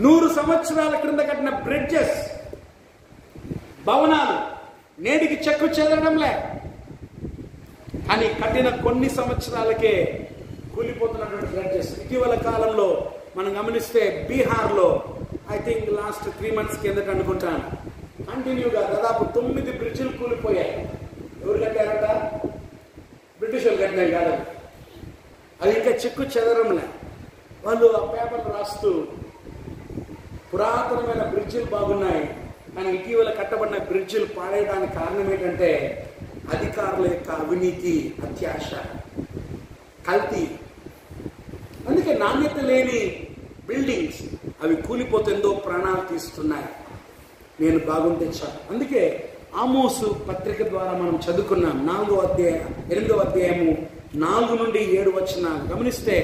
[SPEAKER 1] 100 సంవత్సరాల క్రింద కట్టిన బ్రిడ్జెస్, భవనాలు నేటికి చెక్కు చెదరడంలే. కానీ కట్టిన కొన్ని సంవత్సరాలకే కూలిపోతున్నటువంటి బ్రిడ్జెస్. ఇటీవల కాలంలో మనం గమనిస్తే బీహార్లో ఐ థింక్ లాస్ట్ 3 months కిందట అనుకుంటాను, కంటిన్యూగా దాదాపు 9 బ్రిడ్జిలు కూలిపోయాయి. ఎవరు కట్టారట? బ్రిటిష్ వాళ్ళు కట్టినాయి కాదు. అది ఇంకా చెక్కు చెదరంలే. వాళ్ళు ఆ పేపర్లు రాస్తూ పురాతనమైన బ్రిడ్జిలు బాగున్నాయి, కానీ ఇటీవల కట్టబడిన బ్రిడ్జిలు పాడేయడానికి కారణం ఏంటంటే అధికారుల యొక్క అవినీతి, అత్యాశ, కల్తీ. అందుకే నాణ్యత లేని బిల్డింగ్స్ అవి కూలిపోతుందో ప్రాణాలు తీస్తున్నాయి. నేను బాగుంటే చాలు. అందుకే ఆమోసు పత్రిక ద్వారా మనం చదువుకున్నాం 8వ అధ్యాయము 4 నుండి 7 వచనాలు గమనిస్తే,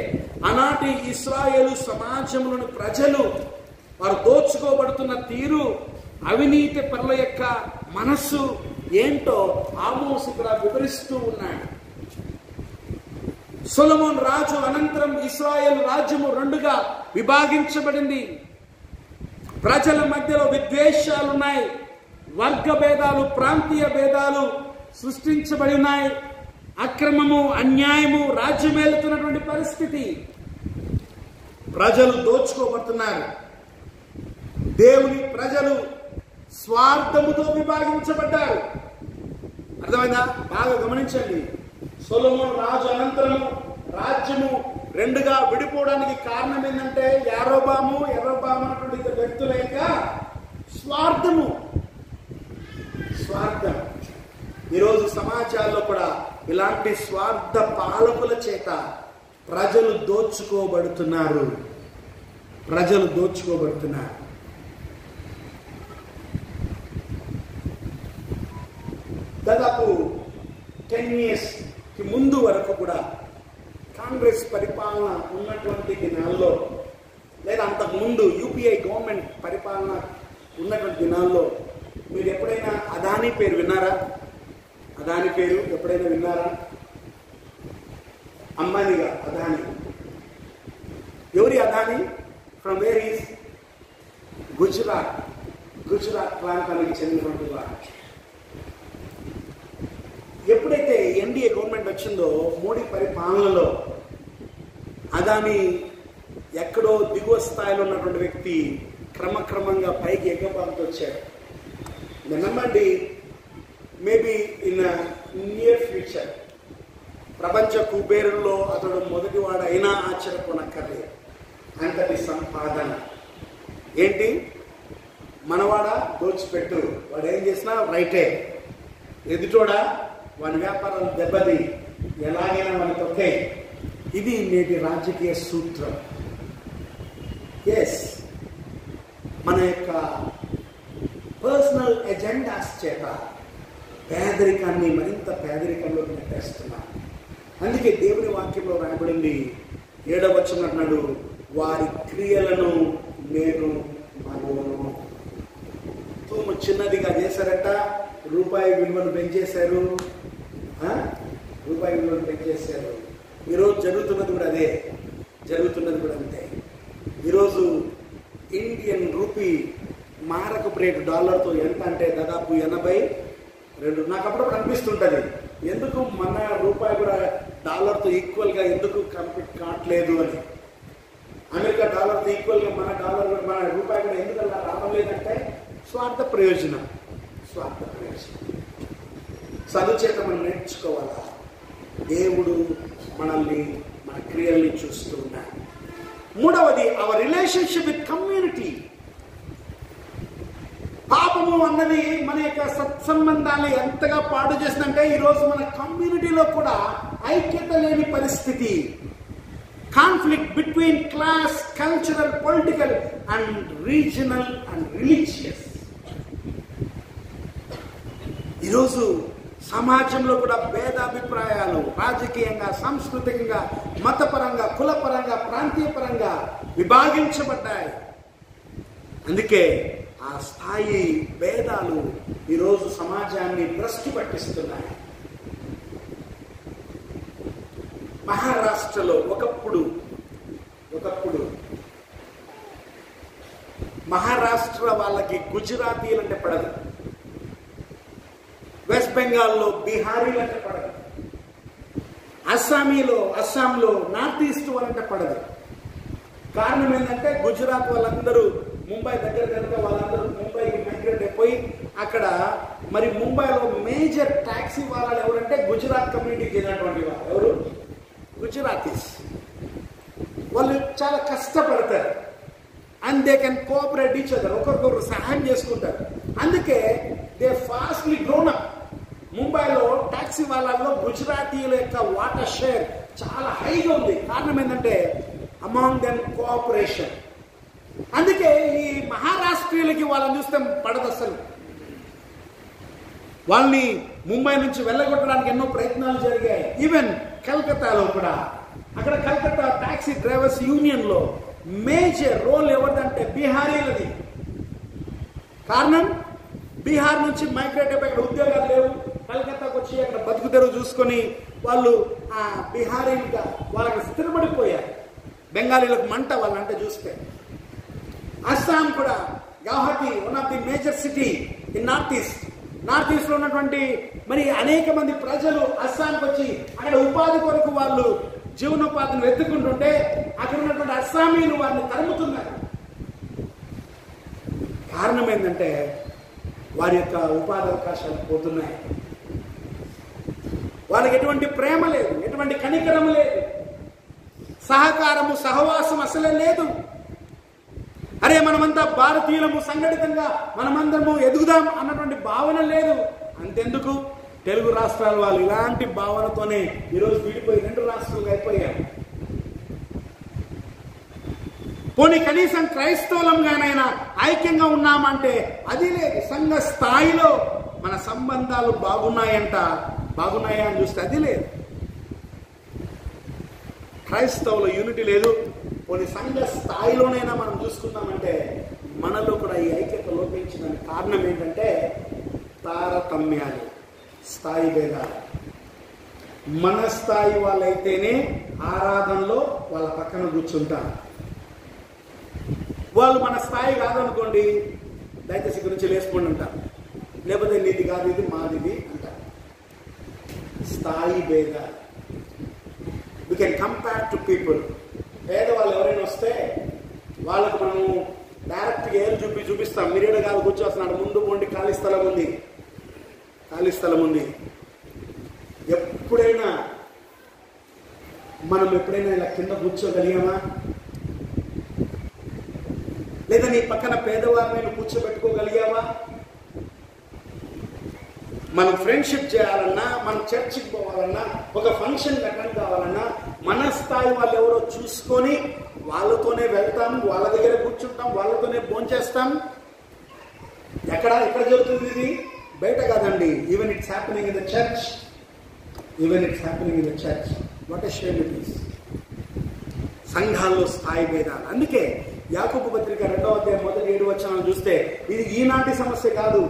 [SPEAKER 1] ఆనాటి ఇశ్రాయేలు సమాజంలోని ప్రజలు వారు దోచుకోబడుతున్న తీరు, అవినీతి పరుల యొక్క మనస్సు ఏంటో ఆమోసు ఇక్కడ వివరిస్తూ ఉన్నాడు. సొలొమోన్ రాజు అనంతరం ఇశ్రాయేలు రాజ్యము 2గా విభాగించబడింది. ప్రజల మధ్యలో విద్వేషాలున్నాయి, వర్గ భేదాలు, ప్రాంతీయ భేదాలు సృష్టించబడి ఉన్నాయి. అక్రమము, అన్యాయము రాజ్యమేలుతున్నటువంటి పరిస్థితి. ప్రజలు దోచుకోబడుతున్నారు. దేవుని ప్రజలు స్వార్థముతో విభాగించబడ్డారు. అర్థమైందా? బాగా గమనించండి. సొలొమోన్ రాజు అనంతరము రాజ్యము రెండుగా విడిపోవడానికి కారణం ఏంటంటే యారోబాము యరొబాము అన్నటువంటి ఇద్దరు వ్యక్తుల యొక్క స్వార్థం. ఈరోజు సమాజాల్లో కూడా ఇలాంటి స్వార్థ పాలకుల చేత ప్రజలు దోచుకోబడుతున్నారు. దాదాపు 10 years కి ముందు వరకు కూడా కాంగ్రెస్ పరిపాలన ఉన్నటువంటి దినాల్లో, లేదా అంతకుముందు యూపీఐ గవర్నమెంట్ పరిపాలన ఉన్నటువంటి దినాల్లో మీరు ఎప్పుడైనా అదానీ పేరు విన్నారా? అదానీ పేరు ఎప్పుడైనా విన్నారా? అంబానీగా అదానీ. ఎవరి Adani? From where is? Gujarat ప్రాంతానికి చెందినటువంటి వారు. ఎప్పుడైతే ఎన్డీఏ గవర్నమెంట్ వచ్చిందో మోడీ పరిపాలనలో అదానీ ఎక్కడో దిగువ స్థాయిలో ఉన్నటువంటి వ్యక్తి క్రమక్రమంగా పైకి ఎగబాటుతో వచ్చాడు. నమ్మండి, మేబీ ఇన్ నియర్ ఫ్యూచర్ ప్రపంచ కుబేరుల్లో అతడు మొదటివాడు అయినా ఆశ్చర్యపోనక్కర్లేదు. అంతటి సంపాదన ఏంటి? మనవాడా దోచిపెట్టు, వాడు ఏం చేసినా రైటే. ఎదుటోడా వాని వ్యాపారాలు దెబ్బతి, ఎలాగైనా వాని తొక్కే. ఇది నేటి రాజకీయ సూత్రం. ఎస్, మన యొక్క పర్సనల్ ఎజెండాస్ చేత పేదరికాన్ని మరింత పేదరికంలోకి నెట్టేస్తున్నాం. అందుకే దేవుని వాక్యంలో రాయబడింది 7వ వచనం అంటున్నాడు, వారి క్రియలను నేను మరువను. తూము చిన్నదిగా చేశారట, రూపాయి విలువను పెంచేశారు. ఈరోజు జరుగుతున్నది కూడా అదే, అంతే. ఈరోజు ఇండియన్ రూపీ మారకపు రేటు డాలర్తో ఎంత అంటే దాదాపు 82. నాకు అప్పుడప్పుడు అనిపిస్తుంటుంది, ఎందుకు మన రూపాయి కూడా డాలర్తో ఈక్వల్గా ఎందుకు కంపీట్ కావట్లేదు అని. అమెరికా డాలర్తో ఈక్వల్గా మన రూపాయి కూడా ఎందుకు అలా రావడం లేదంటే స్వార్థ ప్రయోజనం. చదువు చేత మనం నేర్చుకోవాలా. దేవుడు మనల్ని, మన క్రియల్ని చూస్తూ ఉన్నాడు. 3వది అవర్ రిలేషన్షిప్ విత్ కమ్యూనిటీ. పాపము అన్నది మన యొక్క సత్సంబంధాన్ని ఎంతగా పాడు చేసిందంటే ఈరోజు మన కమ్యూనిటీలో కూడా ఐక్యత లేని పరిస్థితి. Conflict between class, cultural, political and regional and religious. ఈరోజు సమాజంలో కూడా భేదాభిప్రాయాలు రాజకీయంగా, సాంస్కృతికంగా, మతపరంగా, కులపరంగా, ప్రాంతీయపరంగా విభాగించబడ్డాయి. అందుకే ఆ స్థాయి భేదాలు ఈరోజు సమాజాన్ని భ్రష్టు పట్టిస్తున్నాయి. మహారాష్ట్రలో ఒకప్పుడు మహారాష్ట్ర వాళ్ళకి గుజరాతీలంటే పడదు, వెస్ట్ బెంగాల్లో బీహారీలంటే పడదు, అస్సాంలో నార్త్ ఈస్ట్ వాళ్ళంటే పడదు. కారణం ఏంటంటే గుజరాత్ వాళ్ళందరూ ముంబై దగ్గర కనుక వాళ్ళందరూ ముంబైకి మైగ్రేట్ అయిపోయి అక్కడ మరి ముంబైలో మేజర్ టాక్సీ వాళ్ళు ఎవరంటే గుజరాత్ కమ్యూనిటీకి చెందినటువంటి వాళ్ళు. ఎవరు? గుజరాతీస్. వాళ్ళు చాలా కష్టపడతారు. And they can cooperate each other. ఒకరికొకరు సహాయం చేసుకుంటారు. అందుకే దే ఫాస్ట్లీ గ్రోన్ అప్. ముంబైలో టాక్సీ వాళ్ళల్లో గుజరాతీల యొక్క వాటర్ షేర్ చాలా హైగా ఉంది. కారణం ఏంటంటే అమాంగ్ దెమ్ కోఆపరేషన్. అందుకే ఈ మహారాష్ట్రీయులకి వాళ్ళని చూస్తే పడదు అసలు. వాళ్ళని ముంబై నుంచి వెళ్ళగొట్టడానికి ఎన్నో ప్రయత్నాలు జరిగాయి. ఈవెన్ కలకత్తాలో కూడా, అక్కడ కలకత్తా టాక్సీ డ్రైవర్స్ యూనియన్ లో మేజర్ రోల్ ఎవరిదంటే బీహారీలది. కారణం, బీహార్ నుంచి మైగ్రేట్ అయిపోయి అక్కడ ఉద్యోగాలు లేవు, కలకత్తాకు వచ్చి అక్కడ బతుకు తెరువు చూసుకొని వాళ్ళు ఆ బీహారీలుగా వాళ్ళకి స్థిరపడిపోయారు. బెంగాలీలకు మంట వాళ్ళంటే చూస్తే. అస్సాం కూడా, Guwahati one of the major city in north east లో ఉన్నటువంటి మరి అనేక మంది ప్రజలు అస్సాంకి వచ్చి అక్కడ ఉపాధి కొరకు వాళ్ళు జీవనోపాధిని వెతుక్కుంటుంటే అక్కడ ఉన్నటువంటి అస్సామీలు వారిని తరుముతున్నారు. కారణం ఏంటంటే వారి యొక్క ఉపాధి అవకాశాలు పోతున్నాయి. వాళ్ళకి ఎటువంటి ప్రేమ లేదు, ఎటువంటి కనికరం లేదు. సహకారము, సహవాసం అసలే లేదు. అరే మనమంతా భారతీయులము, సంఘటితంగా మనమందరము ఎదుగుదాం అన్నటువంటి భావన లేదు. అంతెందుకు, తెలుగు రాష్ట్రాల వాళ్ళు ఇలాంటి భావనతోనే ఈరోజు విడిపోయి 2 రాష్ట్రాలుగా అయిపోయారు. పోనీ కనీసం క్రైస్తవులంగానైనా ఐక్యంగా ఉన్నామంటే అది లేదు. సంఘ స్థాయిలో మన సంబంధాలు బాగున్నాయా అని చూస్తే అది లేదు. క్రైస్తవుల యూనిటీ లేదు. పోనీ సంఘ స్థాయిలోనైనా మనం చూసుకుందామంటే మనలో కూడా ఈ ఐక్యత లోపించడానికి కారణం ఏంటంటే తారతమ్యాలు, స్థాయి భేదాలు. మన స్థాయి వాళ్ళైతేనే ఆరాధనలో వాళ్ళ పక్కన కూర్చుంటారు. వాళ్ళు మన స్థాయి కాదనుకోండి, దయచేసి గురించి లేసుకొని ఉంటారు. లేకపోతే నీది కాదు, ఇది మాదిది అంటారు. స్థాయి భేదాలు. We can compare to people. పేదవాళ్ళు ఎవరైనా వస్తే వాళ్ళకు మనము డైరెక్ట్గా ఏం చూపిస్తాం. మిరియడ కాదు కూర్చోస్తున్నాడు, ముందు పోండి, ఖాళీ స్థలం ఉంది. ఎప్పుడైనా ఇలా కింద కూర్చోగలిగామా? లేదా నీ పక్కన పేదవారిని కూర్చోబెట్టుకోగలిగావా? మనం ఫ్రెండ్షిప్ చేయాలన్నా, మనం చర్చికి పోవాలన్నా, ఒక ఫంక్షన్ అటెండ్ కావాలన్నా మన స్థాయి వాళ్ళు ఎవరో చూసుకొని వాళ్ళతోనే వెళ్తాం, వాళ్ళ దగ్గర కూర్చుంటాం, వాళ్ళతోనే భోంచేస్తాం. ఎక్కడ జరుగుతుంది ఇది? బయట కాదండి. Even it's happening in the church. What a shame it is. సంఘాల్లో స్థాయి భేదాలు. అందుకే యాకోబు పత్రిక 2వ అధ్యాయం మొదటి 7 వచనాలు చూస్తే ఇది ఈనాటి సమస్య కాదు.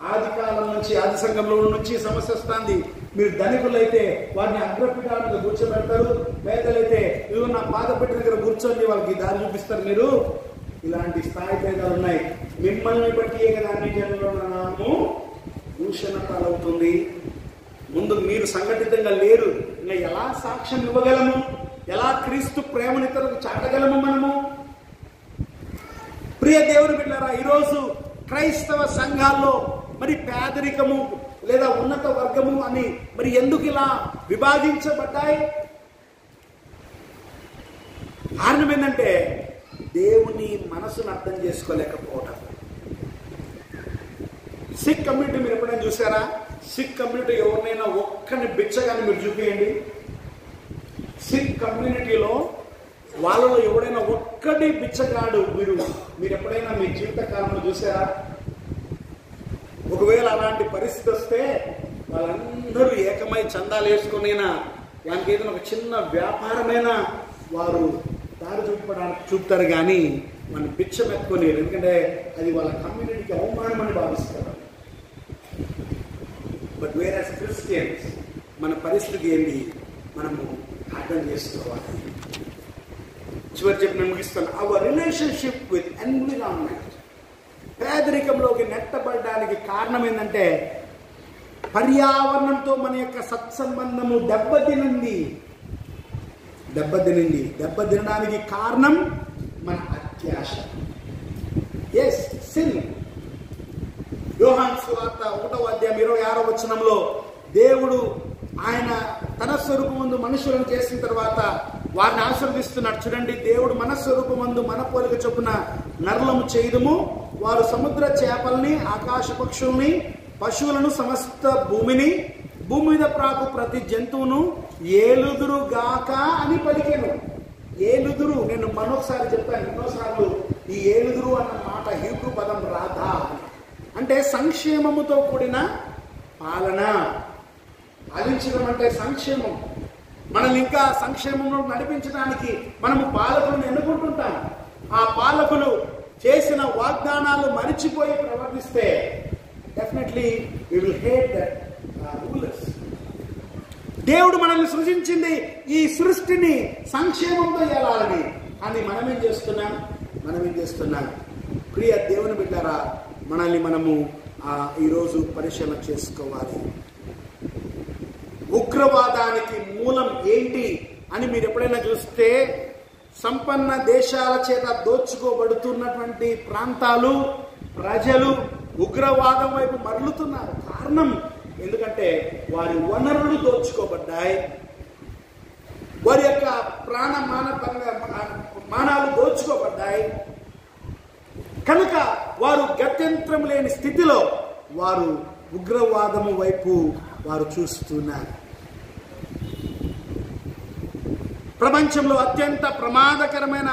[SPEAKER 1] ఆది కాలం నుంచి, ఆది సంఘంలో నుంచి సమస్య వస్తుంది. మీరు ధనికులైతే వారిని అగ్రపీఠాల మీద కూర్చోబెడతారు, పేదలైతే ఇదిగో నా పాదపీఠ దగ్గర కూర్చొని వాళ్ళకి దారి చూపిస్తారు. మీరు ఇలాంటి స్థాయి భేదాలు ఉన్నాయి. మిమ్మల్ని బట్టి కదా అన్ని జనుల నామము దూషణ పాలవుతుంది. ముందు మీరు సంఘటితంగా లేరు, ఇంకా ఎలా సాక్ష్యం ఇవ్వగలము? ఎలా క్రీస్తు ప్రేమను ఇతరులకు చాటగలము మనము? ప్రియ దేవుని బిడ్డలారా, ఈరోజు క్రైస్తవ సంఘాల్లో మరి పేదరికము లేదా ఉన్నత వర్గము అని మరి ఎందుకు ఇలా విభాగించబడ్డాయి? కారణం ఏంటంటే దేవుని మనసును అర్థం చేసుకోలేకపోవటం. సిక్ కమ్యూనిటీ మీరు ఎప్పుడైనా చూసారా? సిక్ కమ్యూనిటీ ఎవరినైనా ఒక్కని బిచ్చగాని మీరు చూపించండి. సిక్ కమ్యూనిటీలో వాళ్ళలో ఎవడైనా ఒక్కటి బిచ్చగాడు మీరు ఎప్పుడైనా మీ జీవిత కాలంలో చూసారా? ఒకవేళ అలాంటి పరిస్థితి వస్తే వాళ్ళందరూ ఏకమై చందాలు వేసుకునైనా దానికి ఏదైనా ఒక చిన్న వ్యాపారమైనా వారు దారి చూపుతారు, కానీ మనం బిచ్చం ఎత్తుకోలేరు. ఎందుకంటే అది వాళ్ళ కమ్యూనిటీకి అవమానం అని భావిస్తారు. బట్ వేరస్ క్రిస్టియన్స్ మన పరిస్థితి ఏంటి మనము అర్థం చేసుకోవాలి. చివరి చెప్పి నేను ముగిస్తాను. Our relationship with environment. పేదరికంలోకి నెట్టబడడానికి కారణం ఏంటంటే పర్యావరణంతో మన యొక్క సత్సంబంధము దెబ్బతినడానికి కారణం మన అత్యాశ. Yes, sin. యోహాను సువార్త 1వ అధ్యాయం 26వ వచనంలో దేవుడు ఆయన తన స్వరూపమందు మనుషులను చేసిన తర్వాత వారిని ఆశీర్వదిస్తున్నాడు. చూడండి, దేవుడు మన స్వరూపమందు మన పోలిక చొప్పున నరులను చేయుదుము, వారు సముద్ర చేపల్ని, ఆకాశ పక్షుల్ని, పశువులను, సమస్త భూమిని, భూమి మీద ప్రాకు ప్రతి జంతువును ఏలుదురు గాక అని పలికెను. ఏలుదురు, నేను మరొకసారి చెప్పాను ఎన్నోసార్లు, ఈ ఏలుదురు అన్న మాట హీబ్రూ పదం రాధా అంటే సంక్షేమముతో కూడిన పాలన. పాలించడం అంటే సంక్షేమం. మనల్ని ఇంకా సంక్షేమంలో నడిపించడానికి మనము పాలకులను ఎన్నుకుంటుంటాం. ఆ పాలకులు చేసిన వాగ్దానాలు మరిచిపోయి ప్రవర్తిస్తే definitely we will hate that rulers. దేవుడు మనల్ని సృజించింది ఈ సృష్టిని సంక్షేమంతో ఏలాలని, కానీ మనమేం చేస్తున్నాం? ప్రియ దేవుని బిడ్డలారా, మనల్ని మనము ఈరోజు పరిశీలన చేసుకోవాలి. ఉగ్రవాదానికి మూలం ఏంటి అని మీరు ఎప్పుడైనా చూస్తే, సంపన్న దేశాల చేత దోచుకోబడుతున్నటువంటి ప్రాంతాలు, ప్రజలు ఉగ్రవాదం వైపు మరలుతున్నారు. కారణం ఎందుకంటే వారి వనరులు దోచుకోబడ్డాయి. వారి యొక్క మానాలు దోచుకోబడ్డాయి. కనుక వారు గత్యంతరం లేని స్థితిలో వారు ఉగ్రవాదము వైపు వారు చూస్తున్నారు. ప్రపంచంలో అత్యంత ప్రమాదకరమైన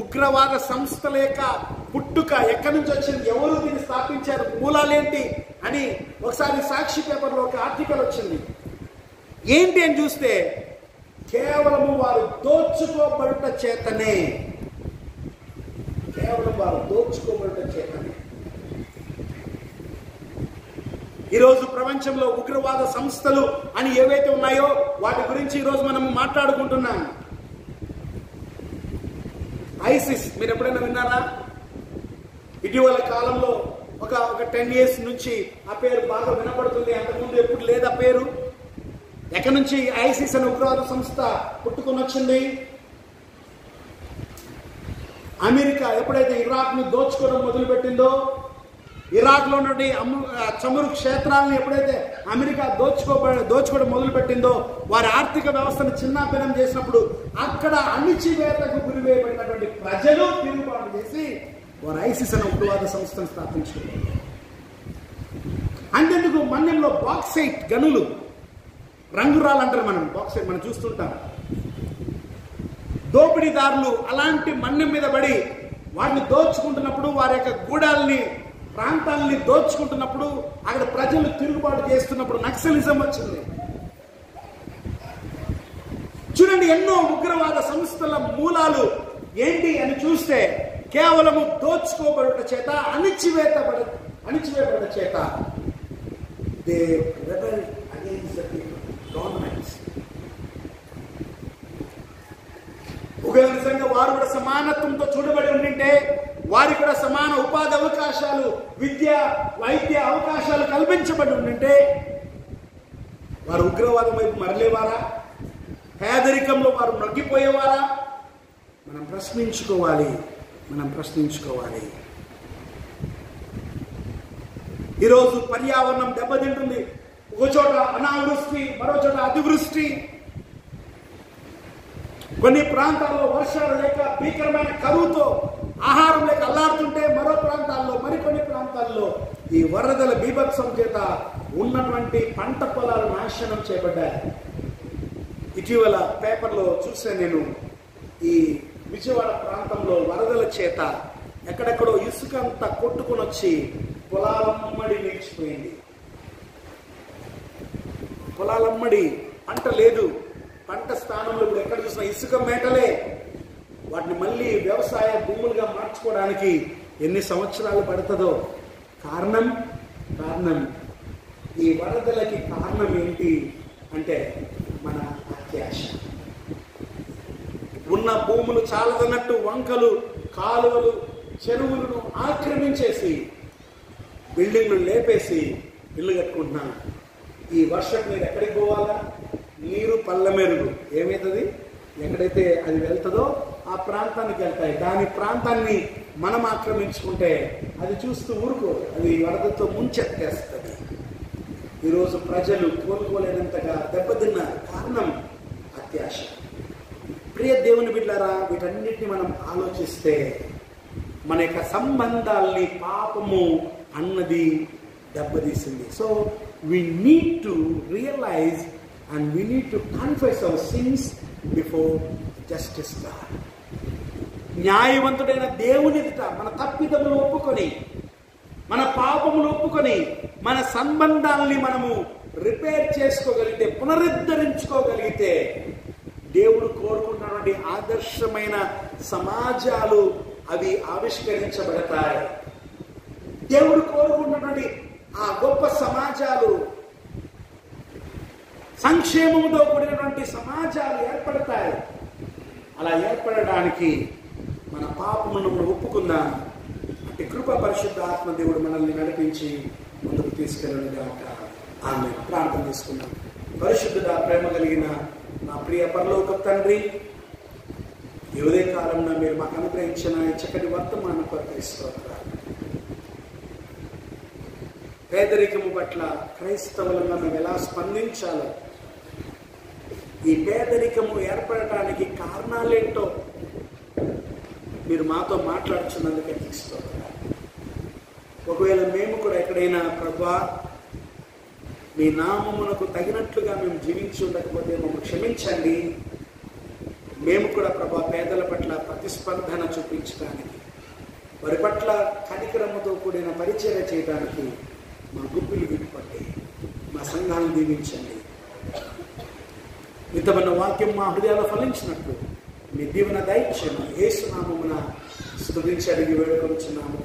[SPEAKER 1] ఉగ్రవాద సంస్థల యొక్క పుట్టుక ఎక్కడి నుంచి వచ్చింది, ఎవరు దీన్ని స్థాపించారు, మూలాలేంటి అని ఒకసారి సాక్షి పేపర్లో ఒక ఆర్టికల్ వచ్చింది. ఏంటి అని చూస్తే కేవలము వారు దోచుకోబడుట చేతనే, కేవలం వారు దోచుకోబడుట చేతనే. ఈరోజు ప్రపంచంలో ఉగ్రవాద సంస్థలు అని ఏవైతే ఉన్నాయో వాటి గురించి ఈరోజు మనం మాట్లాడుకుంటున్నాం. ఐసిస్ మీరు ఎప్పుడైనా విన్నారా? ఇటీవల కాలంలో ఒక 10 years నుంచి ఆ పేరు బాగా వినపడుతుంది. అంతకుముందు ఎప్పుడు లేదు ఆ పేరు. ఎక్కడి నుంచి ఐసిస్ అనే ఉగ్రవాద సంస్థ పుట్టుకొని వచ్చింది? అమెరికా ఎప్పుడైతే ఇరాక్ను దోచుకోవడం మొదలుపెట్టిందో, ఇరాక్లో నుండి చమురు క్షేత్రాలను ఎప్పుడైతే అమెరికా దోచుకోవడం మొదలుపెట్టిందో, వారి ఆర్థిక వ్యవస్థను చిన్నాభిన్నం చేసినప్పుడు అక్కడ అణిచివేతకు గురివేయబడినటువంటి ప్రజలు తిరుగుబాటు చేసి వారు ఐసిస్ అనే ఉగ్రవాద సంస్థను స్థాపించుకున్నారు. అంతెందుకు మన్యంలో బాక్సైట్ గనులు, రంగురాలు అంటారు మనం, బాక్సైట్ మనం చూస్తుంటాం. దోపిడీదారులు అలాంటి మన్యం మీద పడి వాటిని దోచుకుంటున్నప్పుడు, వారి యొక్క గూడాలని ప్రాంతాలని దోచుకుంటున్నప్పుడు, అక్కడ ప్రజలు తిరుగుబాటు చేస్తున్నప్పుడు నక్సలిజం వచ్చింది. చూడండి, ఎన్నో ఉగ్రవాద సంస్థల మూలాలు ఏంటి అని చూస్తే కేవలము దోచుకోబడుట చేత, అణిచివేయబడుట చేత they rebel against the governments. ఒకవేళ నిజంగా వారు కూడా సమానత్వంతో చూడబడి ఉండింటే, వారికి కూడా సమాన ఉపాధి అవకాశాలు, విద్య వైద్య అవకాశాలు కల్పించబడి ఉండింటే వారు ఉగ్రవాదం వైపు మరలేవారా? పేదరికంలో వారు నొగ్గిపోయేవారా? మనం ప్రశ్నించుకోవాలి. ఈరోజు పర్యావరణం దెబ్బతింటుంది. ఒక చోట అనావృష్టి, మరో చోట అతివృష్టి. కొన్ని ప్రాంతాల్లో వర్షాలు లేక భీకరమైన కరువుతో ఆహారం లేక అల్లాడుతుంటే, మరో ప్రాంతాల్లో, మరికొన్ని ప్రాంతాల్లో ఈ వరదల బీభత్సం చేత ఉన్నటువంటి పంట పొలాలు నాశనం చేయబడ్డాయి. ఇటీవల పేపర్లో చూసాను నేను, ఈ విజయవాడ ప్రాంతంలో వరదల చేత ఎక్కడెక్కడో ఇసుక అంతా కొట్టుకుని వచ్చి పొలాలమ్మడి నిలిచిపోయింది. పొలాలమ్మడి, పంట లేదు. పంట స్థానంలో ఇప్పుడు ఎక్కడ చూసినా ఇసుక మేటలే. వాటిని మళ్ళీ వ్యవసాయ భూములుగా మార్చుకోవడానికి ఎన్ని సంవత్సరాలు పడుతుందో. కారణం ఈ వరదలకి కారణం ఏంటి అంటే మన అత్యాశ. ఉన్న భూములు చాలదన్నట్టు వంకలు, కాలువలు, చెరువులను ఆక్రమించేసి బిల్డింగ్లు లేపేసి ఇల్లు కట్టుకుంటున్నాను. ఈ వర్షపు నీరు ఎక్కడికి పోవాలా? నీరు పల్లమెరుగు ఏమవుతుంది? ఎక్కడైతే అది వెళ్తుందో ఆ ప్రాంతానికి వెళ్తాయి. దాని ప్రాంతాన్ని మనం ఆక్రమించుకుంటే అది చూస్తూ ఊరుకో, అది వరదతో ముంచెత్తేస్తుంది. ఈరోజు ప్రజలు కోలుకోలేనంతగా దెబ్బతిన్నారు. కారణం అత్యాశ. ప్రియ దేవుని బిడ్డలారా, వీటన్నిటిని మనం ఆలోచిస్తే మన యొక్క సంబంధాల్ని పాపము అన్నది దెబ్బతీసింది. So we need to realize and we need to confess our sins before justice God. న్యాయవంతుడైన దేవుని ఎదుట మన తప్పిదములు ఒప్పుకొని, మన పాపములు ఒప్పుకొని, మన సంబంధాలని మనము రిపేర్ చేసుకోగలిగితే, పునరుద్ధరించుకోగలిగితే, దేవుడు కోరుకుంటున్నటువంటి ఆదర్శమైన సమాజాలు అవి ఆవిష్కరించబడతాయి. దేవుడు కోరుకుంటున్నటువంటి ఆ గొప్ప సమాజాలు, సంక్షేమముతో కూడినటువంటి సమాజాలు ఏర్పడతాయి. అలా ఏర్పడడానికి మన పాపములను ఒప్పుకుందాం. అంటే కృప పరిశుద్ధ ఆత్మదేవుడు మనల్ని నడిపించి ముందుకు తీసుకెళ్ళగాక. ఆమె ప్రార్థన చేసుకున్నాం. పరిశుద్ధుడా, ప్రేమ కలిగిన నా ప్రియ పరలోక తండ్రి, ఈ ఉదయ కాలంలో మీరు మాకు అనుగ్రహించిన చక్కటి వర్తమానం కొరకు స్తోత్రాలు. పేదరికము పట్ల క్రైస్తవులుగా మేము ఎలా స్పందించాలో, ఈ పేదరికము ఏర్పడటానికి కారణాలేంటో మీరు మాతో మాట్లాడుతున్నందుకే స్తోత్రం. ఒకవేళ మేము కూడా ఎక్కడైనా ప్రభువా మీ నామమునకు తగినట్లుగా మేము జీవించి ఉండకపోతే మమ్మల్ని క్షమించండి. మేము కూడా ప్రభా పేదల పట్ల ప్రతిస్పందన చూపించడానికి, వారి పట్ల కనికరముతో కూడిన పరిచర్య చేయడానికి మా గుప్పిలు విప్పండి, మా సంఘాలను దీవించండి. మితమైన వాక్యం మా హృదయాలు ఫలించినట్లు మీ దీవెన దయచేయండి. యేసు నామమున స్తుతించి అడిగి వేడుకొనుచున్నాము.